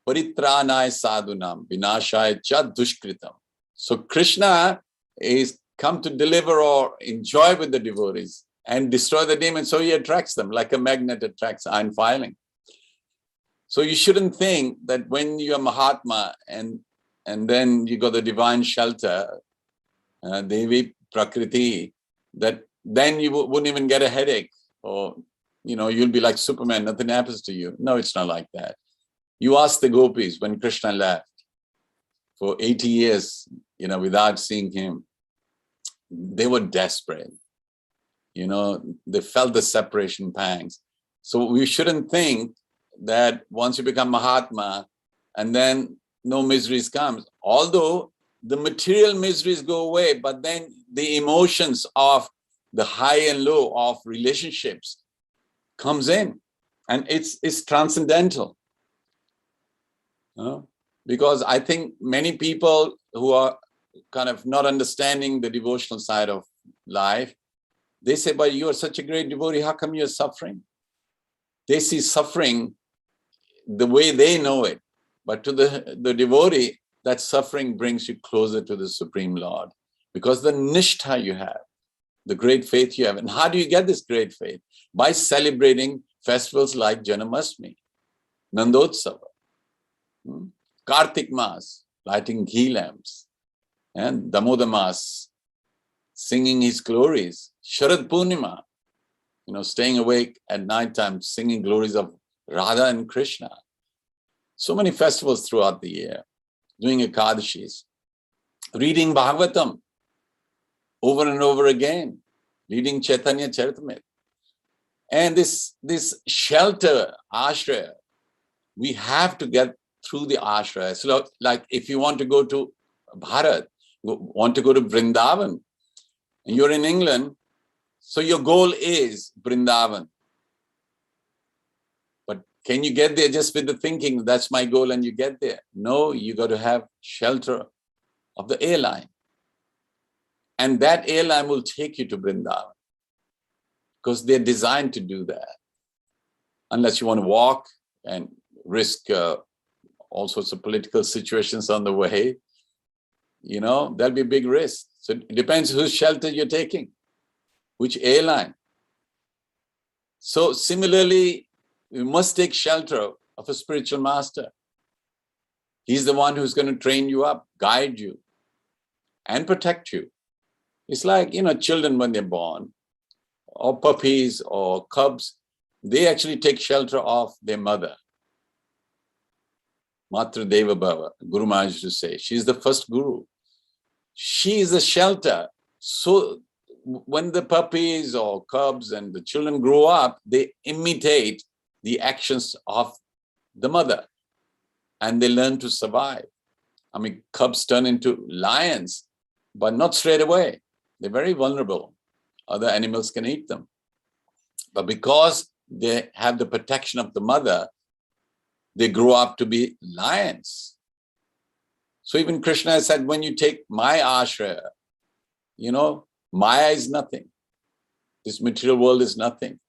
Paritranaya sadhunam, vinashaya cha dushkritam. So Krishna is come to deliver or enjoy with the devotees and destroy the demons. So he attracts them like a magnet attracts iron filing. So you shouldn't think that when you're Mahatma and then you got the divine shelter, Devi Prakriti, that then you wouldn't even get a headache, or you'll be like Superman, nothing happens to you. No, it's not like that. You ask the gopis when Krishna left for 80 years, without seeing him, they were desperate. They felt the separation pangs. So we shouldn't think that once you become Mahatma and then no miseries comes. Although the material miseries go away, but then the emotions of the high and low of relationships comes in, and it's transcendental. Because I think many people who are kind of not understanding the devotional side of life, they say, but you are such a great devotee, how come you're suffering? They see suffering the way they know it. But to the devotee, that suffering brings you closer to the Supreme Lord. Because the nishtha you have, the great faith you have. And how do you get this great faith? By celebrating festivals like Janamastami, Nandotsava, Kartik Mas, lighting ghee lamps, and Damodar Mas, singing his glories, Sharad Purnima, staying awake at night time, singing glories of Radha and Krishna. So many festivals throughout the year, doing Ekadashis, reading Bhagavatam over and over again, reading Chaitanya Charitamrita. And this shelter, ashraya, we have to get through the ashraya. So like if you want to go to Bharat, want to go to Vrindavan, and you're in England, so your goal is Vrindavan. But can you get there just with the thinking, that's my goal, and you get there? No, you got to have shelter of the airline. And that airline will take you to Vrindavan, because they're designed to do that. Unless you want to walk and risk all sorts of political situations on the way, there'll be a big risk. So it depends whose shelter you're taking, which airline. So similarly, we must take shelter of a spiritual master. He's the one who's going to train you up, guide you, and protect you. It's like, children when they're born, or puppies or cubs, they actually take shelter of their mother. Matra Deva Bhava, Guru Maharaj used to say, she's the first guru. She is the shelter. So when the puppies or cubs and the children grow up, they imitate the actions of the mother and they learn to survive. I mean, cubs turn into lions, but not straight away. They're very vulnerable. Other animals can eat them. But because they have the protection of the mother, they grow up to be lions. So even Krishna said, when you take my ashraya, Maya is nothing. This material world is nothing.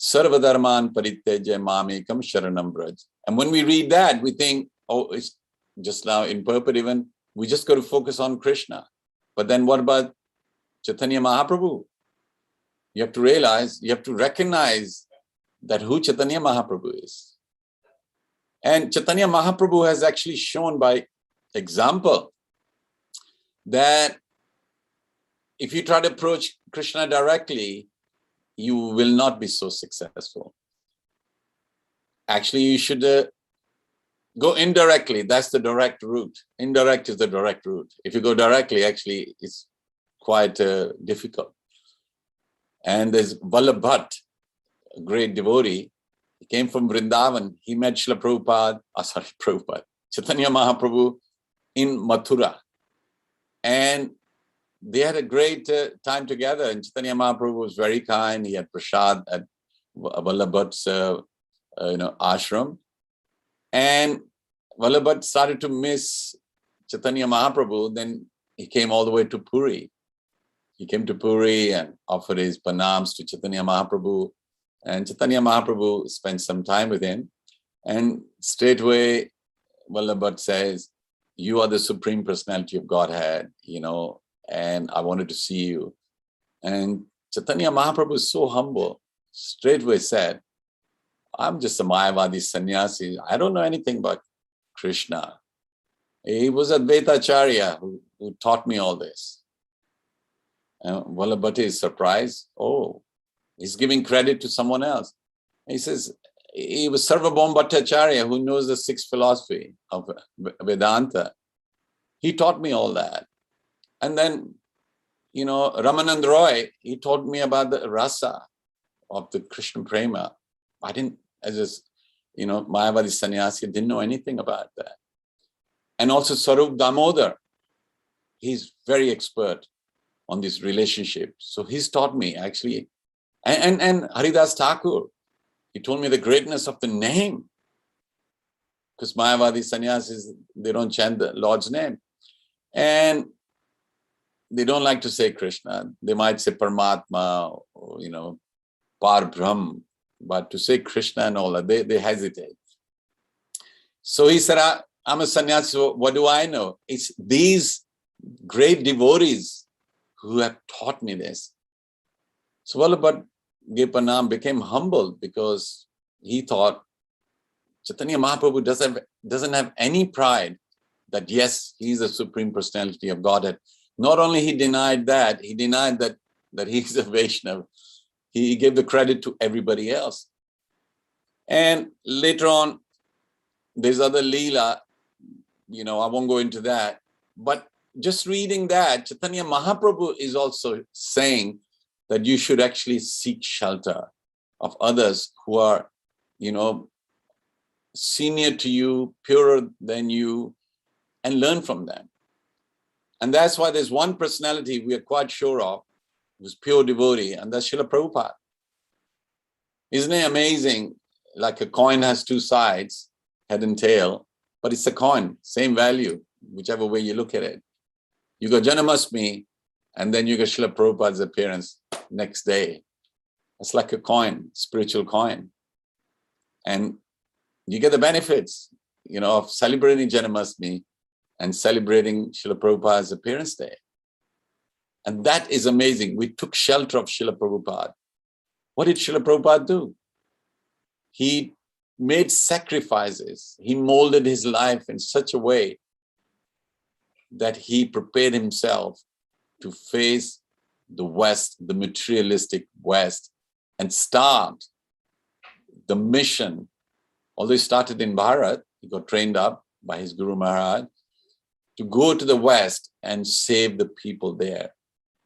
Sarvadharman parityaja mamekam sharanam braj. And when we read that, we think, oh, it's just now in purport even, we just got to focus on Krishna. But then what about Chaitanya Mahaprabhu? You have to realize, you have to recognize that who Chaitanya Mahaprabhu is. And Chaitanya Mahaprabhu has actually shown by example that if you try to approach Krishna directly, you will not be so successful. Actually, you should go indirectly. That's the direct route. Indirect is the direct route. If you go directly, actually, it's quite difficult. And there's Vallabh Bhatt, a great devotee. He came from Vrindavan. He met Srila Prabhupada, Chaitanya Mahaprabhu in Mathura. And they had a great time together. And Chaitanya Mahaprabhu was very kind. He had prasad at Vallabh Bhatt's ashram. And Vallabh Bhatt started to miss Chaitanya Mahaprabhu. Then he came all the way to Puri. He came to Puri and offered his pranams to Chaitanya Mahaprabhu. And Chaitanya Mahaprabhu spent some time with him. And straightway, Vallabh Bhatt says, you are the Supreme Personality of Godhead. and I wanted to see you. And Chaitanya Mahaprabhu is so humble, straightway said, I'm just a Mayavadi sannyasi. I don't know anything about Krishna. He was Advaita Acharya who taught me all this. And Vallabhati is surprised. Oh, he's giving credit to someone else. He says, he was Sarvabhauma Bhattacharya who knows the sixth philosophy of Vedanta. He taught me all that. And then, Ramanand Roy, he taught me about the rasa of the Krishna Prema. I didn't, Mayavadi sannyasi, didn't know anything about that. And also Sarup Damodar, he's very expert on this relationship. So he's taught me actually. And Haridas Thakur, he told me the greatness of the name. Because Mayavadi sannyasis, they don't chant the Lord's name. And they don't like to say Krishna. They might say Paramatma, or, Par Brahm. But to say Krishna and all that, they hesitate. So he said, I'm a sannyasi, so what do I know? It's these great devotees who have taught me this. So Vallabha Gepanam became humble because he thought Chaitanya Mahaprabhu doesn't have any pride that yes, he is the Supreme Personality of Godhead. Not only he denied that he's a Vaishnava. He gave the credit to everybody else. And later on, there's other Leela, I won't go into that. But just reading that, Chaitanya Mahaprabhu is also saying that you should actually seek shelter of others who are, senior to you, purer than you, and learn from them. And that's why there's one personality we are quite sure of, who's pure devotee, and that's Srila Prabhupada. Isn't it amazing? Like a coin has two sides, head and tail, but it's a coin, same value, whichever way you look at it. You got Janamastami, and then you get Srila Prabhupada's appearance next day. It's like a coin, spiritual coin. And you get the benefits, of celebrating Janamastami and celebrating Srila Prabhupada's appearance day. And that is amazing. We took shelter of Srila Prabhupada. What did Srila Prabhupada do? He made sacrifices. He molded his life in such a way that he prepared himself to face the West, the materialistic West, and start the mission. Although he started in Bharat, he got trained up by his Guru Maharaj to go to the West and save the people there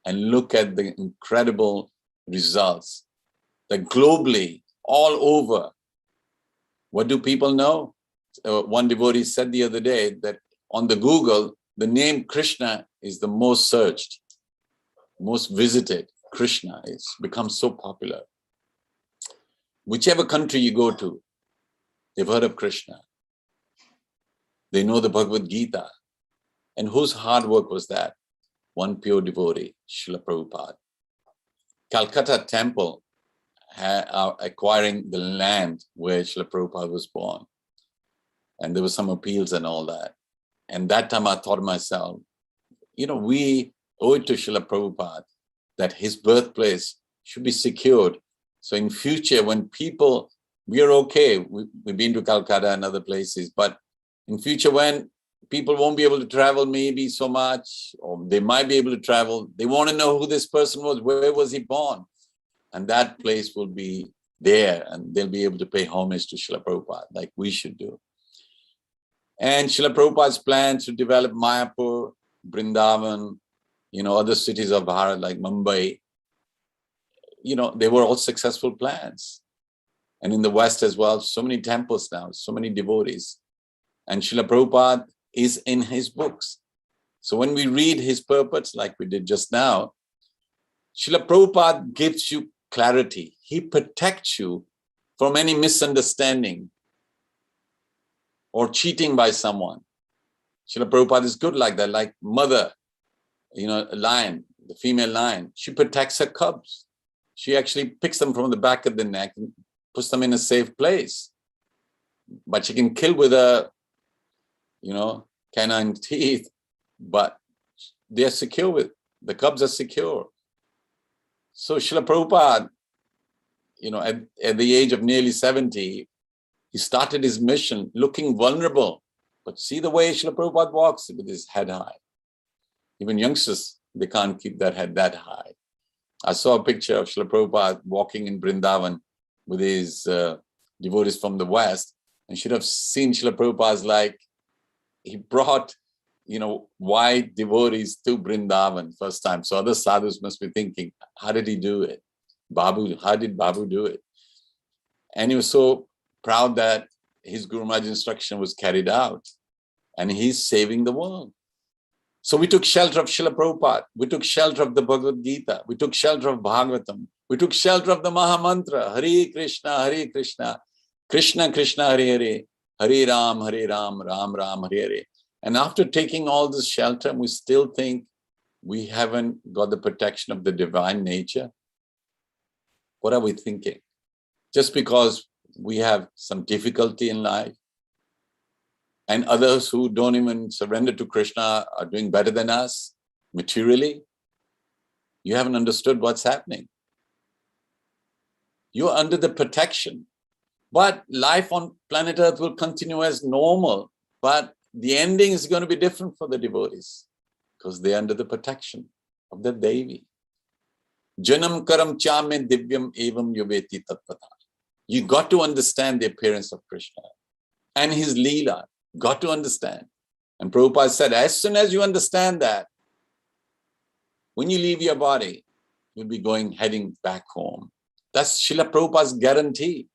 and look at the incredible results that globally, all over. What do people know? One devotee said the other day that on the Google, the name Krishna is the most searched, most visited. Krishna has become so popular. Whichever country you go to, they've heard of Krishna. They know the Bhagavad Gita. And whose hard work was that? One pure devotee, Srila Prabhupada. Calcutta temple acquiring the land where Srila Prabhupada was born. And there were some appeals and all that. And that time I thought to myself, we owe it to Srila Prabhupada that his birthplace should be secured. So in future, when people, we are okay, we've been to Calcutta and other places, but in future when people won't be able to travel maybe so much, or they might be able to travel, they want to know who this person was, where was he born? And that place will be there and they'll be able to pay homage to Srila Prabhupada like we should do. And Srila Prabhupada's plan to develop Mayapur, Vrindavan, other cities of Bharat like Mumbai, they were all successful plans. And in the West as well, so many temples now, so many devotees. And Srila Prabhupada is in his books. So when we read his purports, like we did just now, Srila Prabhupada gives you clarity. He protects you from any misunderstanding or cheating by someone. Srila Prabhupada is good like that, like mother, a lion, the female lion. She protects her cubs. She actually picks them from the back of the neck and puts them in a safe place. But she can kill with her, canine teeth, but they're secure The cubs are secure. So Srila Prabhupada, at the age of nearly 70, he started his mission looking vulnerable. But see the way Srila Prabhupada walks with his head high. Even youngsters, they can't keep their head that high. I saw a picture of Srila Prabhupada walking in Vrindavan with his devotees from the West, and should have seen Srila Prabhupada's like, he brought, white devotees to Vrindavan first time. So other sadhus must be thinking, how did he do it? How did Babu do it? And he was so proud that his Guru Maharaj's instruction was carried out, and he's saving the world. So we took shelter of Srila Prabhupada. We took shelter of the Bhagavad Gita. We took shelter of Bhagavatam. We took shelter of the Mahamantra, Hare Krishna, Krishna Krishna, Hare Hare, Hare Ram, Ram Ram, Hare Hare. And after taking all this shelter, we still think we haven't got the protection of the divine nature. What are we thinking? Just because we have some difficulty in life, and others who don't even surrender to Krishna are doing better than us materially, you haven't understood what's happening. You're under the protection. But life on planet Earth will continue as normal. But the ending is going to be different for the devotees because they're under the protection of the Devi. Janam karam chame divyam evam yuveti tatvata. You got to understand the appearance of Krishna and his Leela. Got to understand. And Prabhupada said, as soon as you understand that, when you leave your body, you'll be heading back home. That's Srila Prabhupada's guarantee.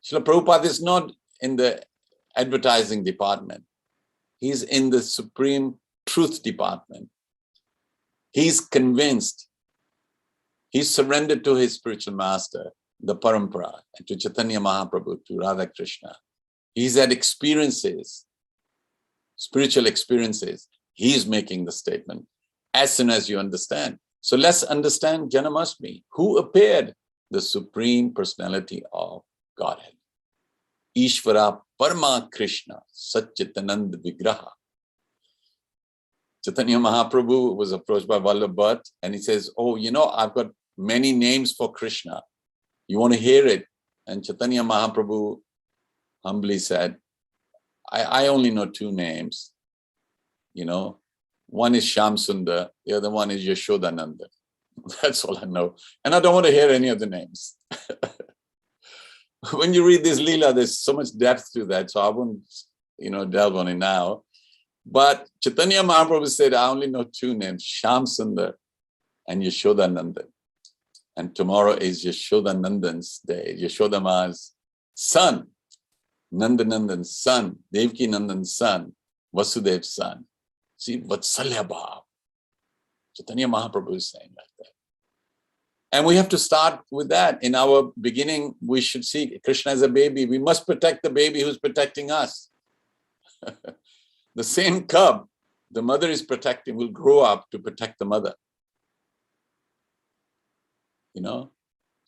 Srila Prabhupada is not in the advertising department. He's in the supreme truth department. He's convinced. He's surrendered to his spiritual master, the Parampara, and to Chaitanya Mahaprabhu, to Radha Krishna. He's had experiences, spiritual experiences. He's making the statement as soon as you understand. So let's understand Janamastami. Who appeared? The Supreme Personality of Godhead. Ishvara Parama Krishna Satchitananda Vigraha. Chaitanya Mahaprabhu was approached by Vallabh Bhatt and he says, oh, I've got many names for Krishna. You want to hear it? And Chaitanya Mahaprabhu humbly said, I only know two names. One is Shyam Sundar, the other one is Yashodananda. That's all I know. And I don't want to hear any of the names. When you read this Leela, there's so much depth to that, so I won't, delve on it now. But Chaitanya Mahaprabhu said, I only know two names, Shyam Sundar and Yashodananda. And tomorrow is Yashodanandan's day, Yashoda Ma's son. Nandanandan's son, Devaki Nandan's son, Vasudev's son. See, Vatsalya Bhav. Chaitanya Mahaprabhu is saying like that. And we have to start with that. In our beginning, we should see Krishna as a baby. We must protect the baby who's protecting us. The same cub the mother is protecting will grow up to protect the mother.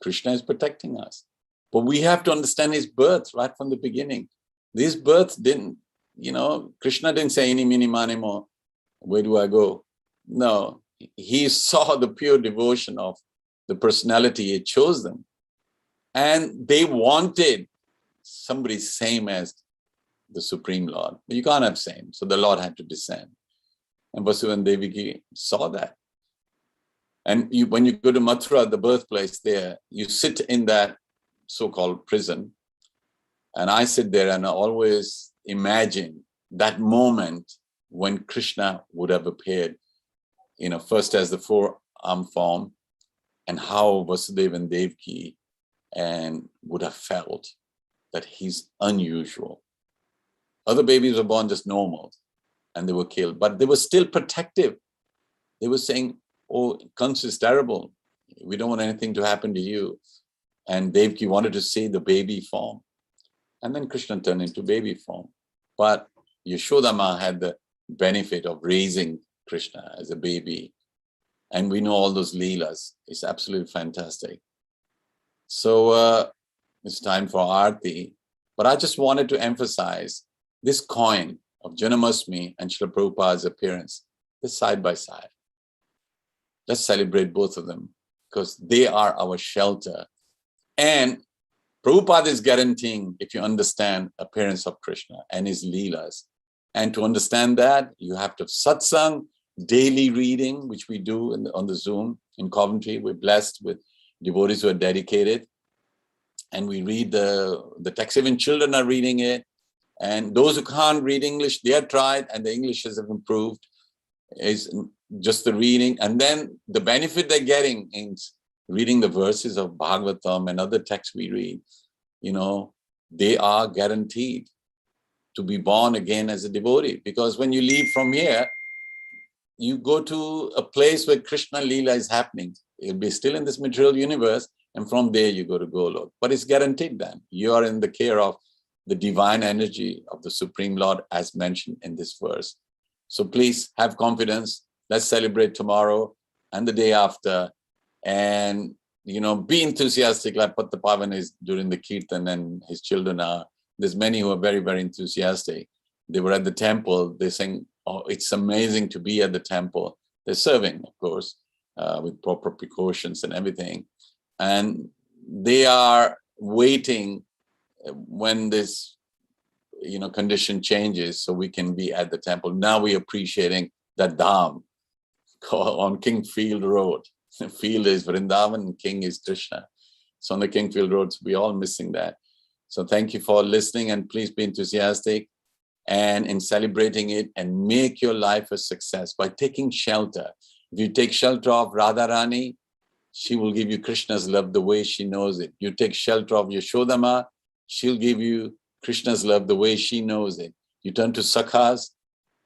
Krishna is protecting us. But we have to understand his birth right from the beginning. This birth didn't, Krishna didn't say, "Ini, mini, mani, mo, where do I go?" No, he saw the pure devotion of the personality he chose them. And they wanted somebody same as the Supreme Lord. But you can't have same. So the Lord had to descend. And Vasudha and Devaki saw that. And when you go to Mathura, the birthplace there, you sit in that so-called prison. And I sit there and I always imagine that moment when Krishna would have appeared, first as the four-arm form, and how Vasudeva and Devaki would have felt that he's unusual. Other babies were born just normal and they were killed, but they were still protective. They were saying, oh, Kansa is terrible. We don't want anything to happen to you. And Devaki wanted to see the baby form. And then Krishna turned into baby form. But Yashodama had the benefit of raising Krishna as a baby. And we know all those Leelas. It's absolutely fantastic. So it's time for Aarti. But I just wanted to emphasize this coin of Janamastami and Srila Prabhupada's appearance. They're side by side. Let's celebrate both of them because they are our shelter. And Prabhupada is guaranteeing, if you understand appearance of Krishna and his Leelas, and to understand that, you have to have satsang, daily reading, which we do on the Zoom in Coventry. We're blessed with devotees who are dedicated. And we read the text. Even children are reading it. And those who can't read English, they have tried, and the English has improved. Is just the reading. And then the benefit they're getting in reading the verses of Bhagavatam and other texts we read, they are guaranteed to be born again as a devotee. Because when you leave from here, you go to a place where Krishna Leela is happening. It'll be still in this material universe, and from there you go to Golok. But it's guaranteed then. You are in the care of the divine energy of the Supreme Lord as mentioned in this verse. So please have confidence. Let's celebrate tomorrow and the day after. And, be enthusiastic like Pattapavan is during the Kirtan and his children are. There's many who are very, very enthusiastic. They were at the temple. They're saying, oh, it's amazing to be at the temple. They're serving, of course, with proper precautions and everything. And they are waiting when this, condition changes so we can be at the temple. Now we're appreciating that Dham on Kingfield Road. The field is Vrindavan and King is Krishna. So on the Kingfield Road, we're all missing that. So thank you for listening, and please be enthusiastic and in celebrating it, and make your life a success by taking shelter. If you take shelter of Radharani, she will give you Krishna's love the way she knows it. You take shelter of Yashodama, she'll give you Krishna's love the way she knows it. You turn to Sakhas,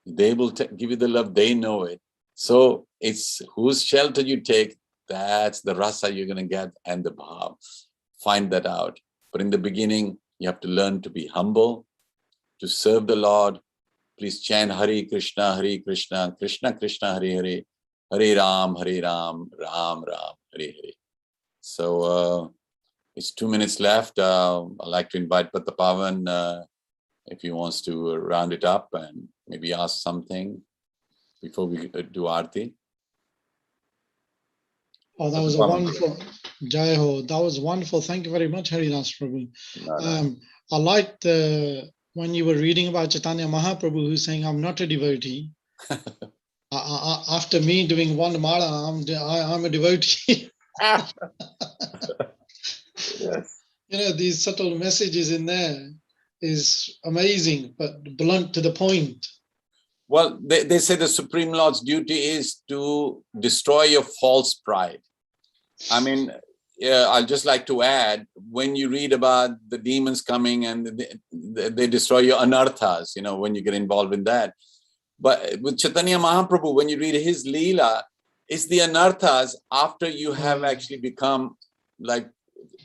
they will give you the love, they know it. So it's whose shelter you take, that's the rasa you're going to get, and the bhav. Find that out. But in the beginning, you have to learn to be humble, to serve the Lord. Please chant Hare Krishna, Krishna Krishna, Hare Hare, Hare Ram, Ram Ram, Hare Hare. So it's 2 minutes left. I'd like to invite Pattapavan if he wants to round it up and maybe ask something before we do Aarti. Oh, that was a wonderful, Jai Ho. That was wonderful. Thank you very much, Haridas Prabhu. I liked when you were reading about Chaitanya Mahaprabhu, who's saying, I'm not a devotee. After me doing one mala, I'm a devotee. Yes. These subtle messages in there is amazing, but blunt to the point. Well, they say the Supreme Lord's duty is to destroy your false pride. I mean, I'd just like to add, when you read about the demons coming and they destroy your anarthas, when you get involved in that. But with Chaitanya Mahaprabhu, when you read his Leela, it's the anarthas after you have actually become like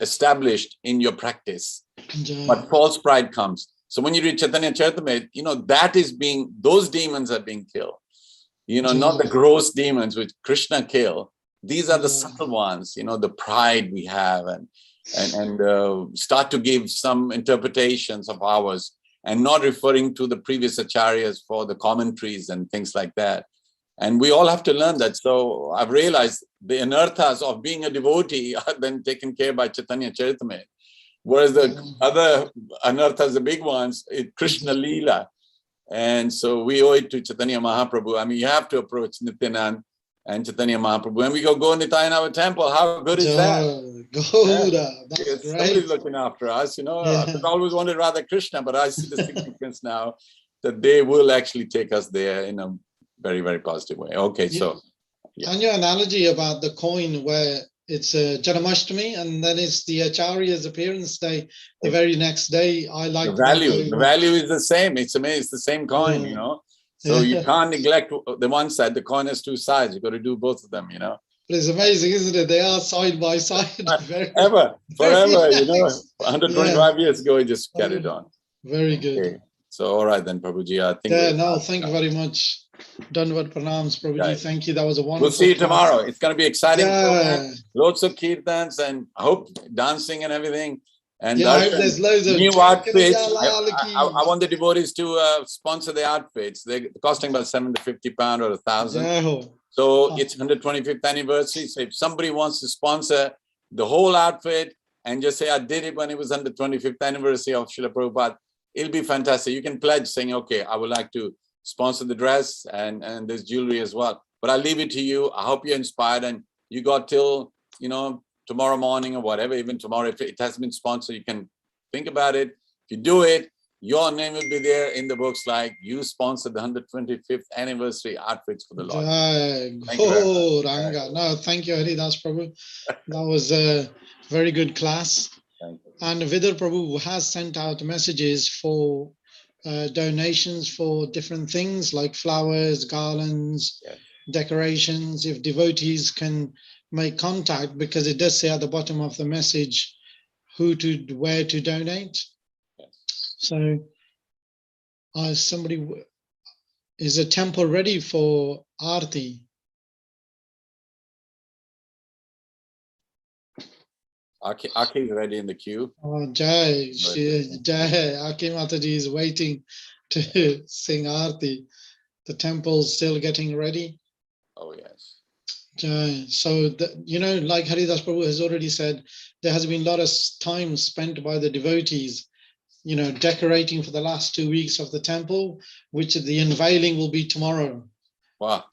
established in your practice. But false pride comes. So when you read Chaitanya Charitamrita, that is those demons are being killed. Not the gross demons which Krishna killed. These are the subtle ones, the pride we have and start to give some interpretations of ours and not referring to the previous acharyas for the commentaries and things like that. And we all have to learn that. So I've realized the anarthas of being a devotee are then taken care by Chaitanya Charitamrita. Whereas the other anarthas, the big ones, is Krishna Leela. And so we owe it to Chaitanya Mahaprabhu. I mean, you have to approach Nityanand and Chaitanya Mahaprabhu. When we go Nitya in our temple, how good is that? That's great. Somebody's looking after us, I've always wanted Radha Krishna, but I see the significance now that they will actually take us there in a very, very positive way. Okay, so. Yeah. And your analogy about the coin where it's Janmashtami and then it's the Acharya's appearance day, the very next day, I like the value is the same. It's amazing. It's the same coin, So you can't neglect the one side. The coin has two sides. You got to do both of them, But it's amazing, isn't it? They are side by side. Forever, 125 years ago, we just carried on. Very good. Okay. So, all right then, Prabhuji. I think. Thank you very much. Dandavat pranams, Prabhuji. Thank you. That was a wonderful. We'll see you tomorrow. It's going to be exciting. Lots of kirtans and I hope dancing and everything. And I hope there's loads of new outfits. I want the devotees to sponsor the outfits. They're costing about £750 or 1,000. So it's 125th anniversary. So if somebody wants to sponsor the whole outfit and just say, I did it when it was 125th anniversary of Srila Prabhupada, it'll be fantastic. You can pledge saying, okay, I would like to sponsor the dress and there's jewelry as well. But I'll leave it to you. I hope you're inspired and you got till, tomorrow morning or whatever, even tomorrow, if it has been sponsored, you can think about it. If you do it, your name will be there in the books like you sponsored the 125th anniversary outfits for the Lord. Thank you very much. Ranga. No, thank you, Haridas Prabhu. That was a very good class. Thank you. And Vidar Prabhu has sent out messages for donations for different things like flowers, garlands, Yes. decorations. If devotees can make contact, because it does say at the bottom of the message where to donate. Yes. So is a temple ready for Aarti? Aki is ready in the queue. Oh, Jai, Jai, Aki Mataji is waiting to sing Aarti. The temple's still getting ready. Oh, yes. Jai. So, like Haridas Prabhu has already said, there has been a lot of time spent by the devotees, decorating for the last 2 weeks of the temple, which the unveiling will be tomorrow. Wow.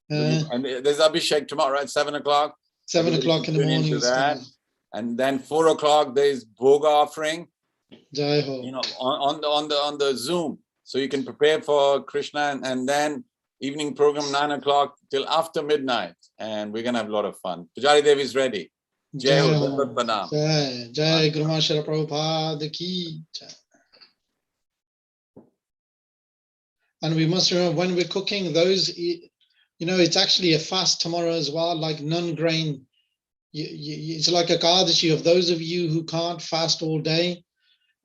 And there's Abhishek tomorrow at 7 o'clock. 7 o'clock in the Tune into morning. that. And then 4 o'clock there's Bhoga offering. Jai Ho. On the Zoom, so you can prepare for Krishna, and then evening program 9 o'clock till after midnight, and we're gonna have a lot of fun. Pujari Devi is ready. Jai Ho, Dandat Pranam. Jai Guru Maharaj Prabhupada ki Jai. And we must remember when we're cooking those, it's actually a fast tomorrow as well, like non-grain. It's like a Ekadashi of those of you who can't fast all day.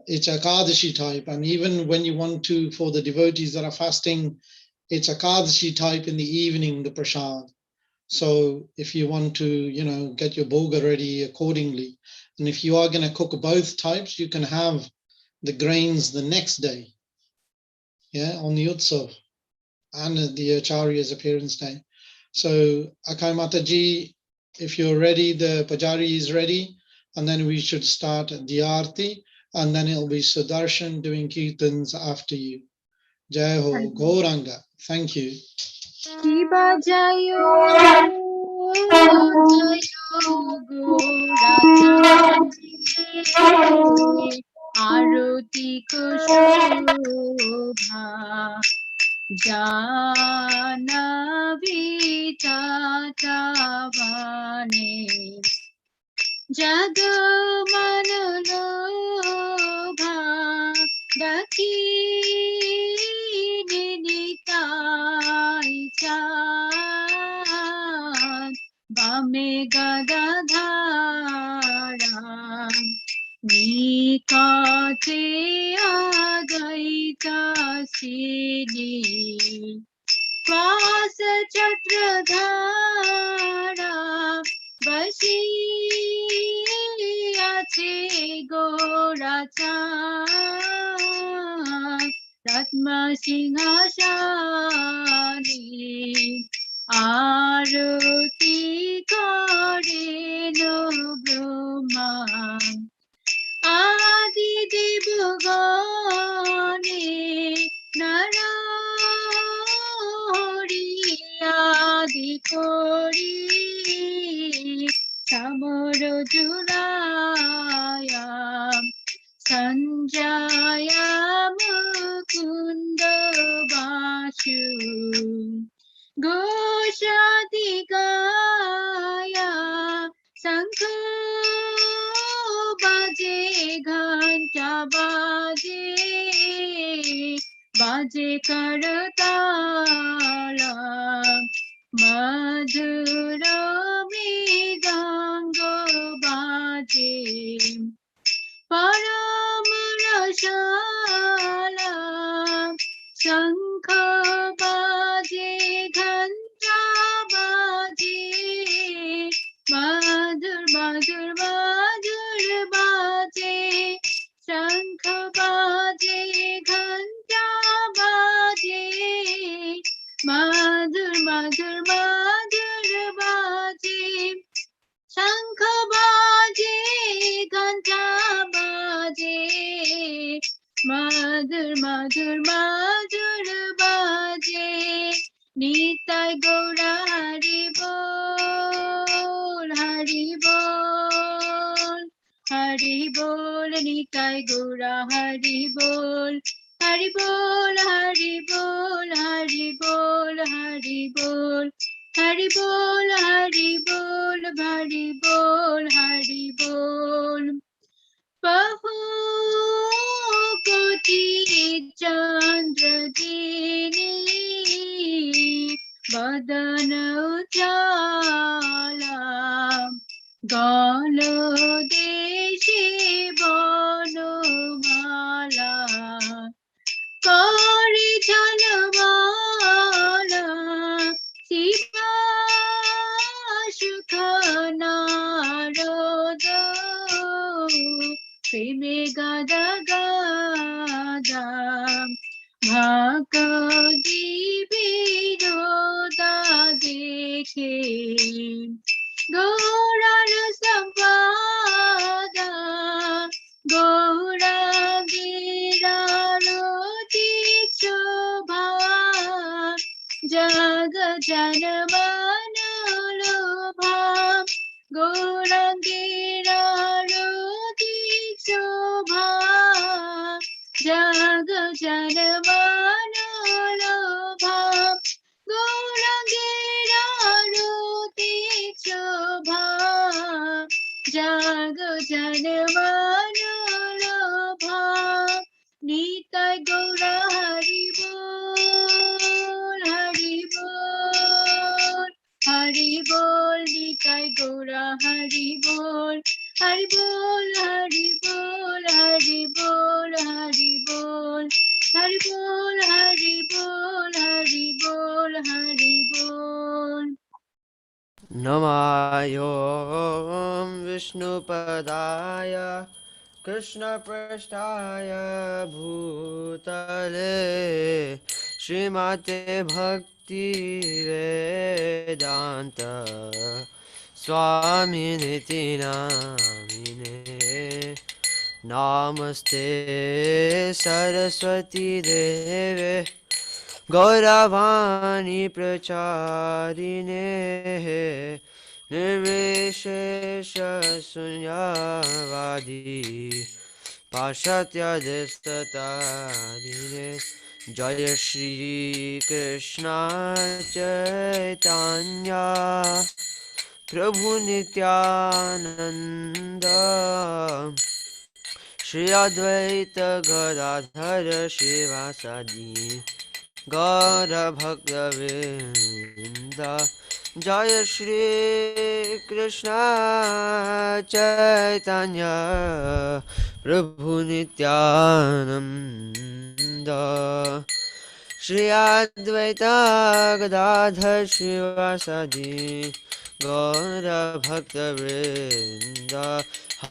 It's a Ekadashi type. And even when you want to, for the devotees that are fasting, it's a Ekadashi type in the evening, the prasad. So if you want to, get your bhoga ready accordingly. And if you are going to cook both types, you can have the grains the next day. Yeah, on the Utsav and the Acharya's appearance day. So Akai Mataji, if you're ready, the Pujari is ready, and then we should start the Aarti, and then it'll be Sudarshan doing Kirtans after you. Jai Ho, Gauranga. Thank you. Shiva Jayo, Jayo Gauraja, Arati Kushobha, Janavi Tatavane, Jagamanalobha, Daki Nitai Chan, Bame Gadadhara, Nikate Agaita Sini, Vasa Chatradhara, Basi Ate Gorachan, Ratma Singhasani, Aruti Kare no Brahma, Adi Devgane, Narahari Adi Kori, Samaro Juraya, Sanjaya Mukunda Bashu, Goshadi Gaya, Sankho Baje Ghanta Baje, Baje Karatala, Madhura Mridango Baje, Paramarashala, Shankha Baje Ghanta Baje, Madhur Madhur Madhur Baje, Shankha Baje Ghanta Baje, Madhur Madhur Madhur घंटा बाजे मधुर मधुर मधुर बाजे निताय गौरा हरि बोल हरि बोल हरि बोल निताय गौरा हरि बोल हरि बोल हरि बोल हरि बोल हरि बोल हरि बोल हरि बोल हरि बोल हरि बोल बहु कोटि चंद्र दीनी बदन उजाला गालो देशी बनमाला कौड़ी झलवाला शिवा सुख नारद प्रेमे गादा गादा भागदी विरोदा देखे गौरार संवादा गौरा गिरारोति शोभा जग जन मन लोभा गौरा गिरारोति शोभा जग जन मन लोभा गौरा गिरारोति शोभा जग जन मन लोभा निताय गौरा हरि बोल हरि बोल हरि बोल निताय गौरा हरि बोल हरि बोल हरि बोल हरि बोल हरि बोल हरि बोल हरि बोल हरि बोल हरि बोल नमायो विष्णुपदाय कृष्णपृष्ठाय भूतले श्रीमते भक्तिवेदान्त स्वामिनिति नामिने नमस्ते सरस्वती देवे गौरवाणी प्रचारिणे निर्विशेष शून्यवादी पाश्चात्यदेशतारिणे जय श्री कृष्ण चैतन्य प्रभु नित्यानंद श्री अद्वैत गदाधर शिवासादि गौर भक्तवृंद जय श्री कृष्ण चैतन्य प्रभु नित्यानंद श्री अद्वैत गदाधर शिवासादि गौर भक्तवृंद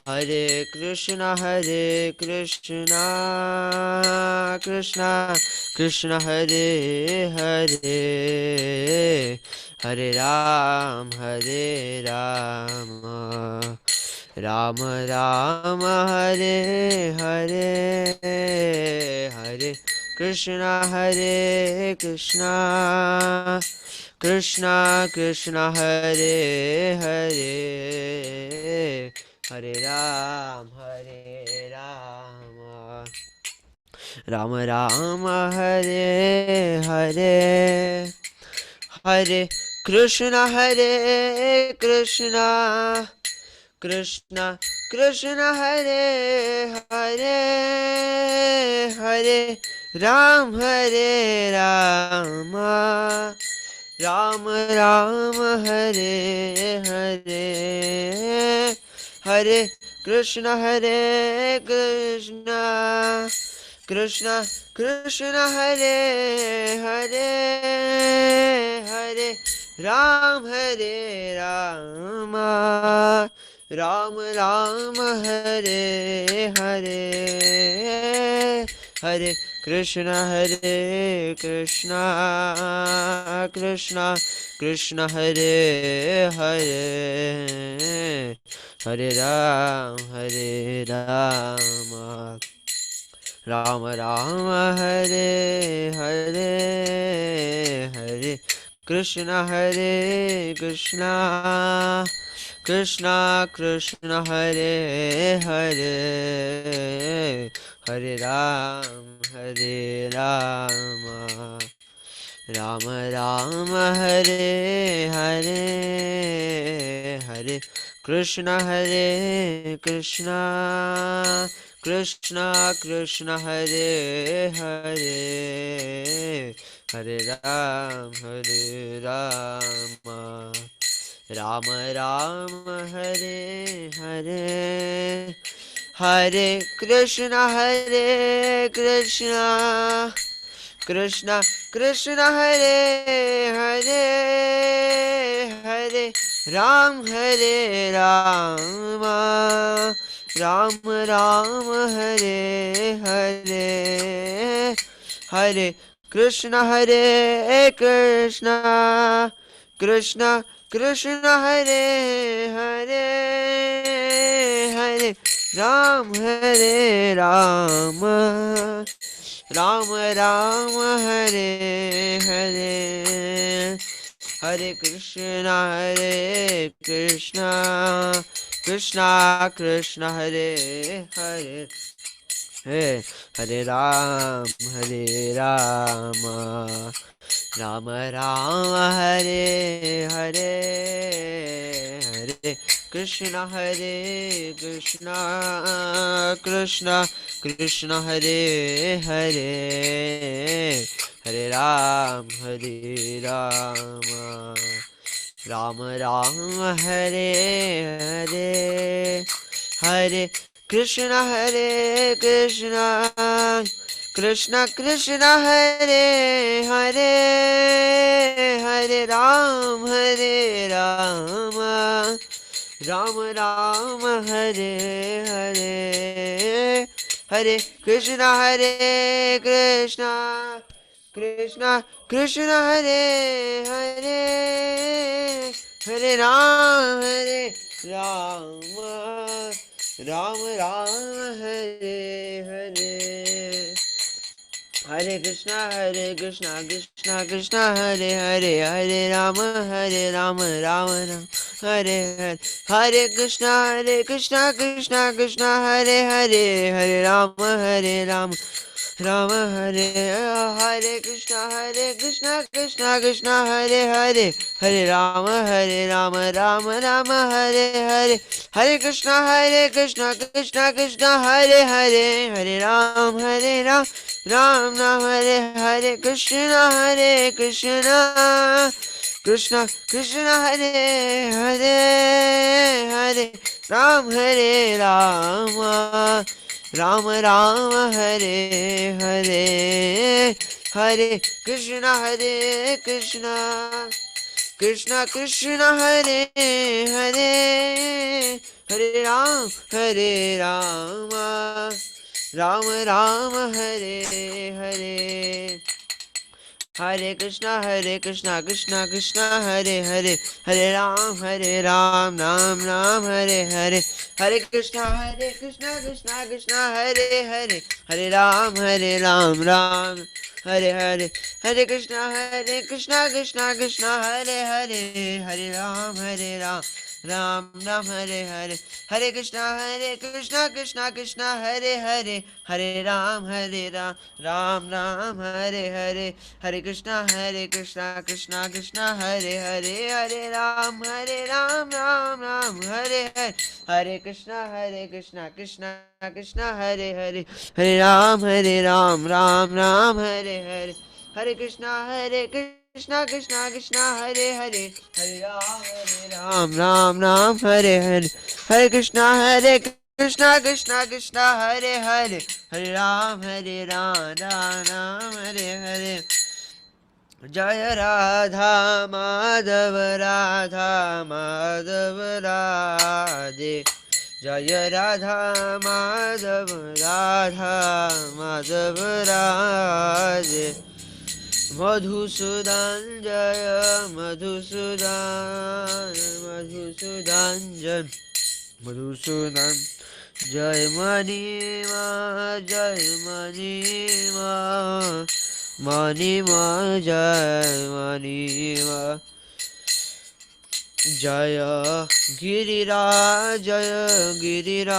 हरे Krishna Krishna Krishna Hare Hare Hare Ram Ram Ram Hare Hare Hare Krishna Krishna Krishna Hare Hare Hare Ram Ram Ram Hare Hare Hare Krishna Krishna Krishna Hare Hare Hare Ram Ram Ram Hare Hare Hare Krishna Krishna Krishna Hare Hare Hare Ram Ram Ram Hare Hare Hare Krishna Hare Krishna Krishna Krishna Hare Hare Hare Ram Ram Ram Hare Hare Hare Krishna Hare Krishna Krishna Krishna Hare Hare Hare Ram Ram Ram Hare Hare Hare Krishna Hare Krishna Krishna Krishna Hare Hare Hare Ram Ram Ram Hare Hare Hare Krishna Krishna Krishna Hare Hare Hare Ram Ram Ram Hare Hare Hare Krishna Krishna Krishna Hare Hare Hare Ram Ram Ram Hare Hare Hare Krishna Krishna Krishna Hare Hare Hare Ram Ram Ram Hare Hare Hare Krishna Krishna Krishna Hare Hare Hare Ram Ram Ram Hare Hare Hare Krishna Krishna Krishna Hare Hare Hare Ram Ram Ram Hare Hare Hare Krishna Krishna Krishna Hare Hare Hare Ram Ram Ram Hare Hare Hare Krishna Krishna Krishna Hare Hare Hare Ram Ram Ram Hare Hare Hare Krishna Krishna Krishna Hare Hare Hare Ram Ram Hare Hare Krishna Krishna Krishna Hare Hare Hare Ram Ram Hare Hare Hare Krishna Krishna Krishna Hare Hare Hare Ram Ram Hare Hare Krishna Krishna Krishna Hare Hare Hare Ram Ram Hare Hare Hare Krishna Krishna Krishna Hare Hare Hare Ram Ram Hare Hare Hare Krishna Krishna Krishna Hare Hare Hare Ram Ram Hare Hare Hare Krishna Krishna Krishna Hare Hare Hare Ram Ram Hare Hare Hare Krishna Krishna Krishna Hare Hare Hare Ram Ram Hare Hare Hare Krishna Krishna Hare Hare Hare Ram Ram Hare Hare Hare Krishna Krishna Hare Hare Hare Ram Ram Hare Hare Hare Krishna Krishna Hare Hare Hare Ram Ram Hare Hare Hare Krishna Krishna Hare Hare Hare Ram Hare Hare Hare Krishna Krishna Hare Hare Hare Ram Hare Hare Jaya Radha Madhava Radhe जय राधा माधव राधा माधव राधे मधुसूदन जय मधुसूदन मधुसूदन जय मधुसूदन जय मणिमा मणिमा जय मणिमा जय गिरिराज जय गिरिराज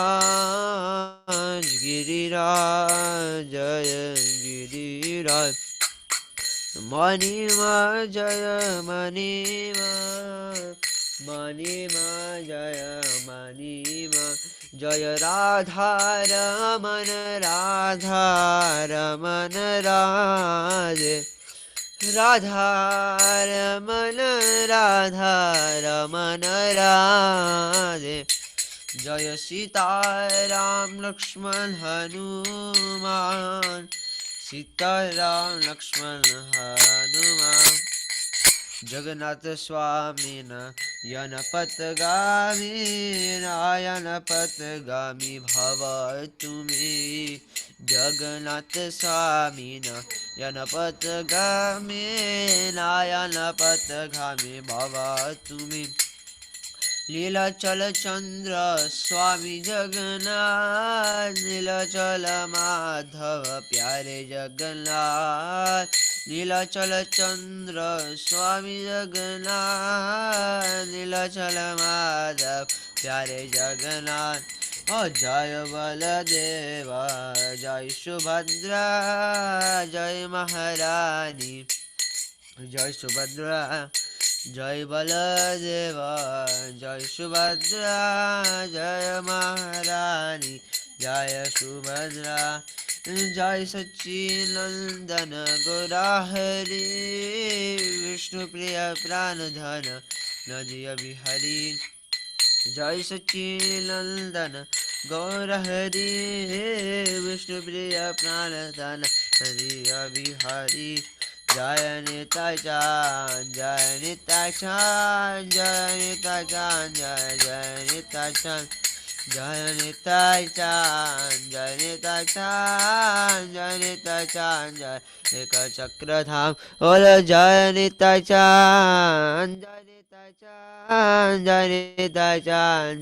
मणिमा जय मणिमा जय मणिमा जय राधा रमन राधे राधा रमन राधे जय सीताराम लक्ष्मण हनुमान सीताराम लक्ष्मण हनुमान जगन्नाथ स्वामी नयनपथगामी भव तुमे जगन्नाथ स्वामी नयनपथगामी भव तुमे लीलाचल चंद्र स्वामी जगन्नाथ नीलाचल माधव प्यारे जगन्नाथ नीलाचल चंद्र स्वामी जगन्नाथ नीलाचल माधव प्यारे जगन्नाथ जय बलदेव जय सुभद्रा जय महारानी जय सुभद्रा जय बलदेव जय सुभद्रा जय महारानी जय सुभद्रा जय सच्चिनंदन गौराहरि विष्णु प्रिय प्राणधन नदिय बिहारी जय सच्चिनंदन गौराहरि विष्णु प्रिय प्राणधन नदिय बिहारी जय निताय चांद जय निताय चांद जय निताय चांद जय निताय चांद जय निताय चांद जय निताय चांद जय निताय चांद जय एक चक्रधाम बोल जय निताय चांद जय निताय चांद जय निताय चांद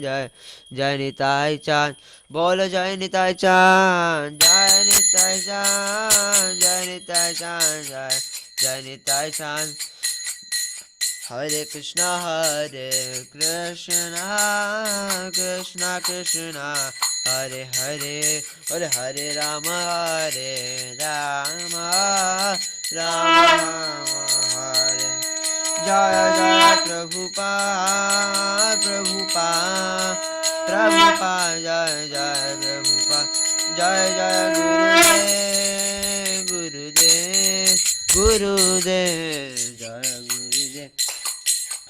जय निताय चांद बोल जय निताय चांद जय निताय चांद जय निताय चांद जय निताय चांद हरे कृष्णा कृष्णा कृष्णा हरे हरे हरे राम राम हरे जय जय प्रभुपाद जय जय प्रभुपाद जय जय गुरुदेव जय गुरुदेव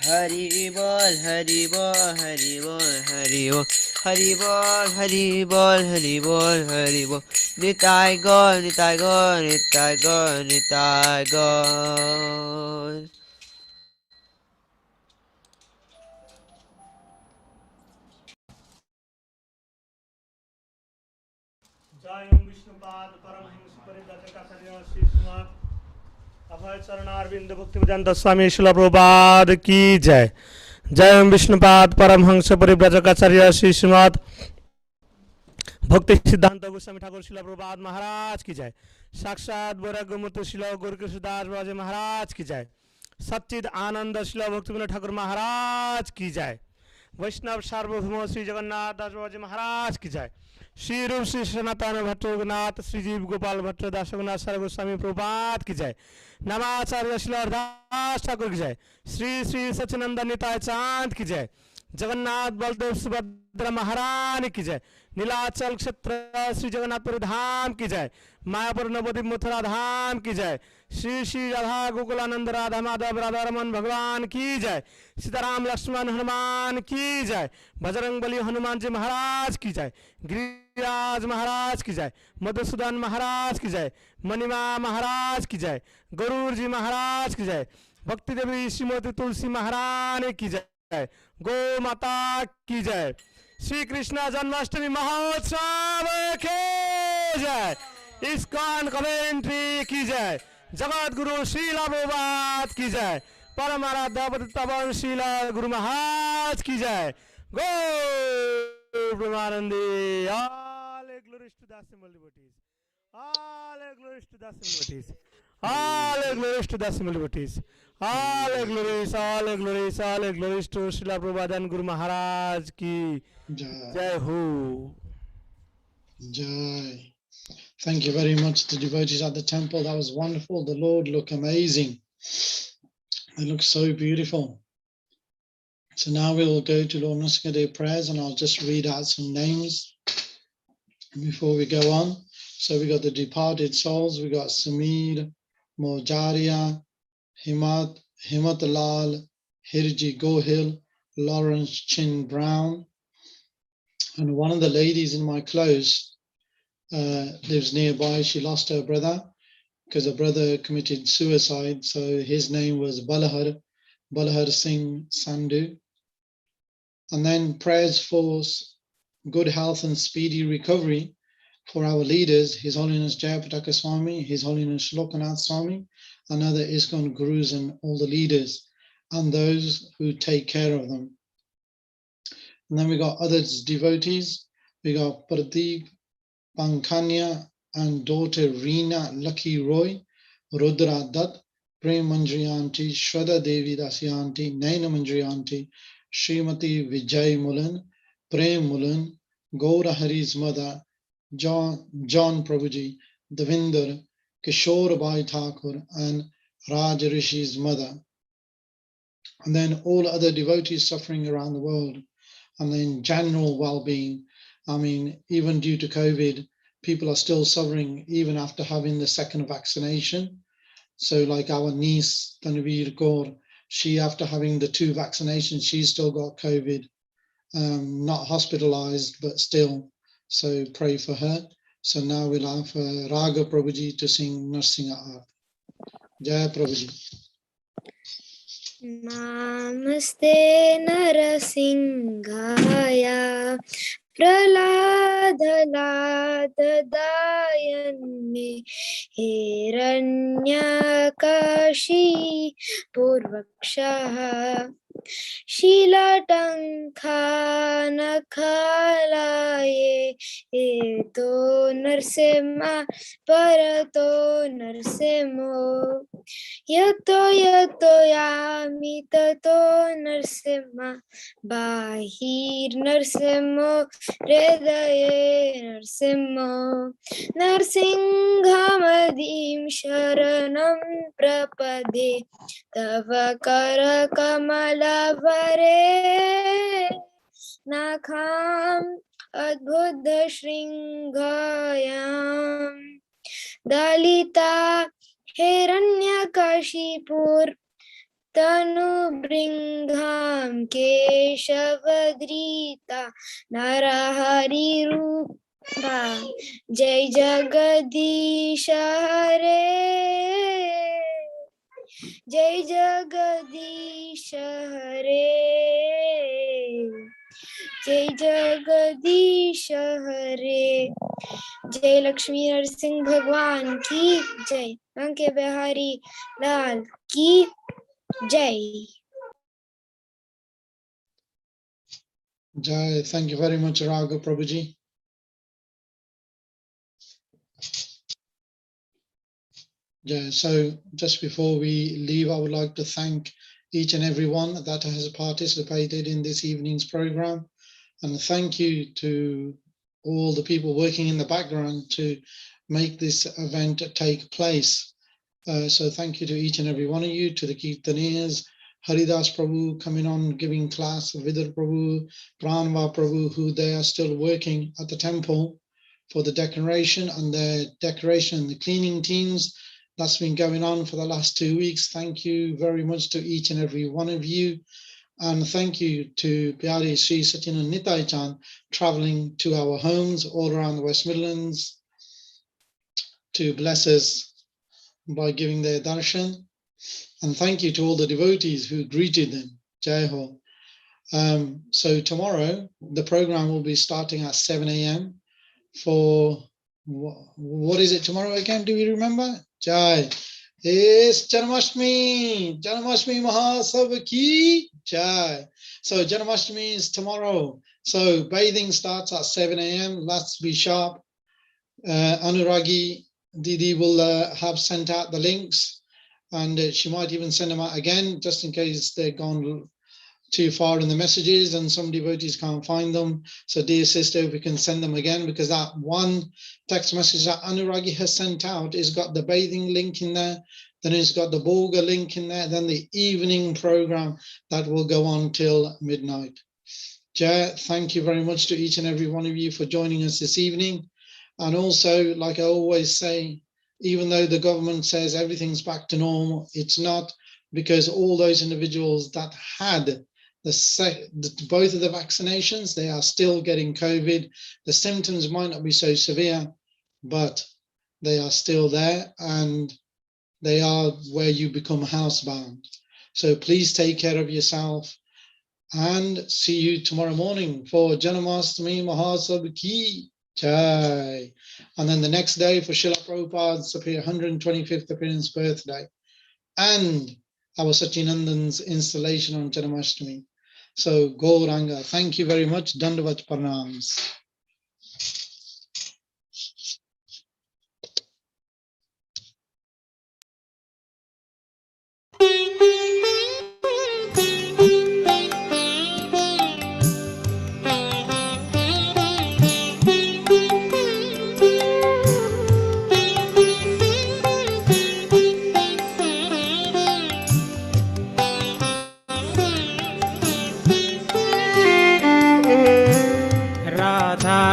हरि बोल हरि बोल हरि बोल हरि बोल हरि बोल हरि बोल हरि बोल हरि बोल निताय गौर निताय गौर निताय गौर निताय गौर जय ओम विष्णुपाद परमहंस परिव्राजकाचार्य श्री श्रीमद अभय चरणारविंद भक्ति वेदांत स्वामी श्रील प्रभुपाद की जय। जय ओम विष्णुपाद परमहंस परिव्राजकाचार्य श्री श्रीमद भक्ति सिद्धांत गोस्वामी ठाकुर श्रील प्रभुपाद महाराज की जय। साक्षात वैराग्य मूर्ति श्रील गोरकृष्णदास बाबाजी महाराज की जय। सच्चिद आनंद श्रील भक्तिविनोद ठाकुर महाराज की जय। वैष्णव सार्वभौम श्री जगन्नाथ दास बाबाजी महाराज की जय। श्री रूप श्री सनातन भट्ट रघुनाथ श्री जीव गोपाल भट्ट दास रघुनाथ सार गोस्वामी प्रभुपाद की जय। नमाचार्य श्री हरदास ठाकुर की जय। श्री श्री सच्चिनंदन निताय चांद की जय। जगन्नाथ बलदेव सुभद्रा महारानी की जय। नीलाचल क्षेत्र श्री जगन्नाथपुरी धाम की जय। मायापुर नवद्वीप मथुरा धाम की जय। श्री श्री राधा गोकुलानंद राधा माधव राधा रमन भगवान की जय। सीताराम लक्ष्मण हनुमान की जय। बजरंग बली हनुमान जी महाराज की जय। गिरिराज महाराज की जय। मधुसूदन महाराज की जय। मणिमा महाराज की जय। गरुड़ जी महाराज की जय। भक्ति देवी श्रीमती तुलसी महारानी की जय। गौ माता की जय। श्री कृष्ण जन्माष्टमी महोत्सव की जय। इस्कॉन कवेंट्री की जय। जगत गुरु श्रील प्रभुपाद की जय। परम आराध्य तपन श्रील गुरु महाराज की जय। गो ब्रह्मानंदी। All glories to the assembled devotees. All glories to the assembled devotees. All glories to the assembled devotees. All glories, all glories, all glories to Srila Prabhupada and Guru Maharaj ki Jai. jai ho. Jai. Thank you very much to the devotees at the temple. That was wonderful. The Lord looked amazing. It looks so beautiful. So now we will go to Lord Nuskade prayers, and I'll just read out some names before we go on. So we got the departed souls. We got Samir, Mojaria, Himat Lal, Hirji Gohil, Lawrence Chin Brown, and one of the ladies in my close lives nearby. She lost her brother because her brother committed suicide. So his name was Balahar Singh Sandhu. And then prayers for good health and speedy recovery for our leaders, His Holiness Jayapataka Swami, His Holiness Lokanath Swami, and other Iskcon gurus and all the leaders and those who take care of them. And then we got other devotees. We got Pradeep Pankanya and daughter Reena Lucky Roy, Rudra Dutt, Prem Manjri Aunty, Shraddha Devi Dasi Aunty, Naina Manjri Aunty, Srimati Vijay Mulan, Prem Mulan, Gaura Hari's mother, John Prabhuji, Devinder, Kishore Bhai Thakur, and Raj Rishi's mother. And then all other devotees suffering around the world. And then general well-being. I mean, even due to COVID, people are still suffering even after having the second vaccination. So like our niece, Tanveer Kaur, she, after having the 2 vaccinations, she's still got COVID, not hospitalized, but still. So pray for her. So now we'll have Raga Prabhuji to sing Narsinga Aarti. Jai Prabhuji. Namaste Narasingaya Praladaladanme Hiranyakashi Purvakshaha Shilatankhanakhalaye Eto Narsimha Parato Narsimo Yato yami tato narsimha bahir narsimho hridaye narsimho narsinghamadhim sharanam prapade tava kara kamalavare nakham adbhuta shringayam dalita Hiranyakashipur Tanubringham Keshavadrita Narahari Rupa Jai Jagadisha Hare Jai Jagadisha Hare Jai Jagadisha Hare जय लक्ष्मी नरसिंह भगवान की जय। अंके बिहारी लाल की जय। Jai. Thank you very much, Raga Prabhuji. Jai. So just before we leave, I would like to thank each and every one that has participated in this evening's program. And thank you to all the people working in the background to make this event take place. So thank you to each and every one of you, to the Kirtaniers, Haridas Prabhu coming on, giving class, Vidar Prabhu, Pranva Prabhu, who they are still working at the temple for the decoration and the decoration and the cleaning teams. That's been going on for the last 2 weeks. Thank you very much to each and every one of you. And thank you to Pyari Sri Satyana Nitai Chan traveling to our homes all around the West Midlands to bless us by giving their darshan. And thank you to all the devotees who greeted them. Jai Ho. So tomorrow, the program will be starting at 7 a.m. for, what is it tomorrow again? Do you remember? Jai. It's Janmashtami. Janmashtami Mahasabha ki Jai. So Janmashtami is tomorrow. So bathing starts at 7 a.m. Let's be sharp. Anuragi Didi will have sent out the links, and she might even send them out again just in case they're gone too far in the messages and some devotees can't find them. So dear sister, if we can send them again, because that one text message that Anuragi has sent out has got the bathing link in there, then it's got the Bhoga link in there, then the evening program that will go on till midnight. Jai, thank you very much to each and every one of you for joining us this evening. And also, like I always say, even though the government says everything's back to normal, it's not, because all those individuals that had both of the vaccinations, they are still getting COVID. The symptoms might not be so severe, but they are still there, and they are where you become housebound. So please take care of yourself, and see you tomorrow morning for Janamastami Mahasabha ki Jai. And then the next day for Srila Prabhupada's 125th appearance birthday, and our Sachinandan's installation on Janmashtami. So Gauranga, thank you very much. Dandavat Pranams.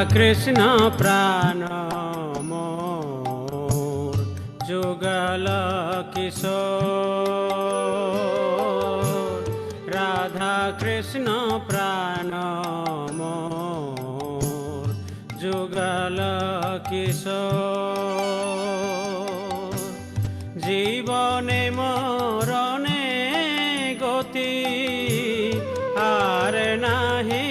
Krishna प्राण मोर जुगल किशोर राधा कृष्ण प्राण मोर जुगल किशोर जीवने मरणे गति are नाही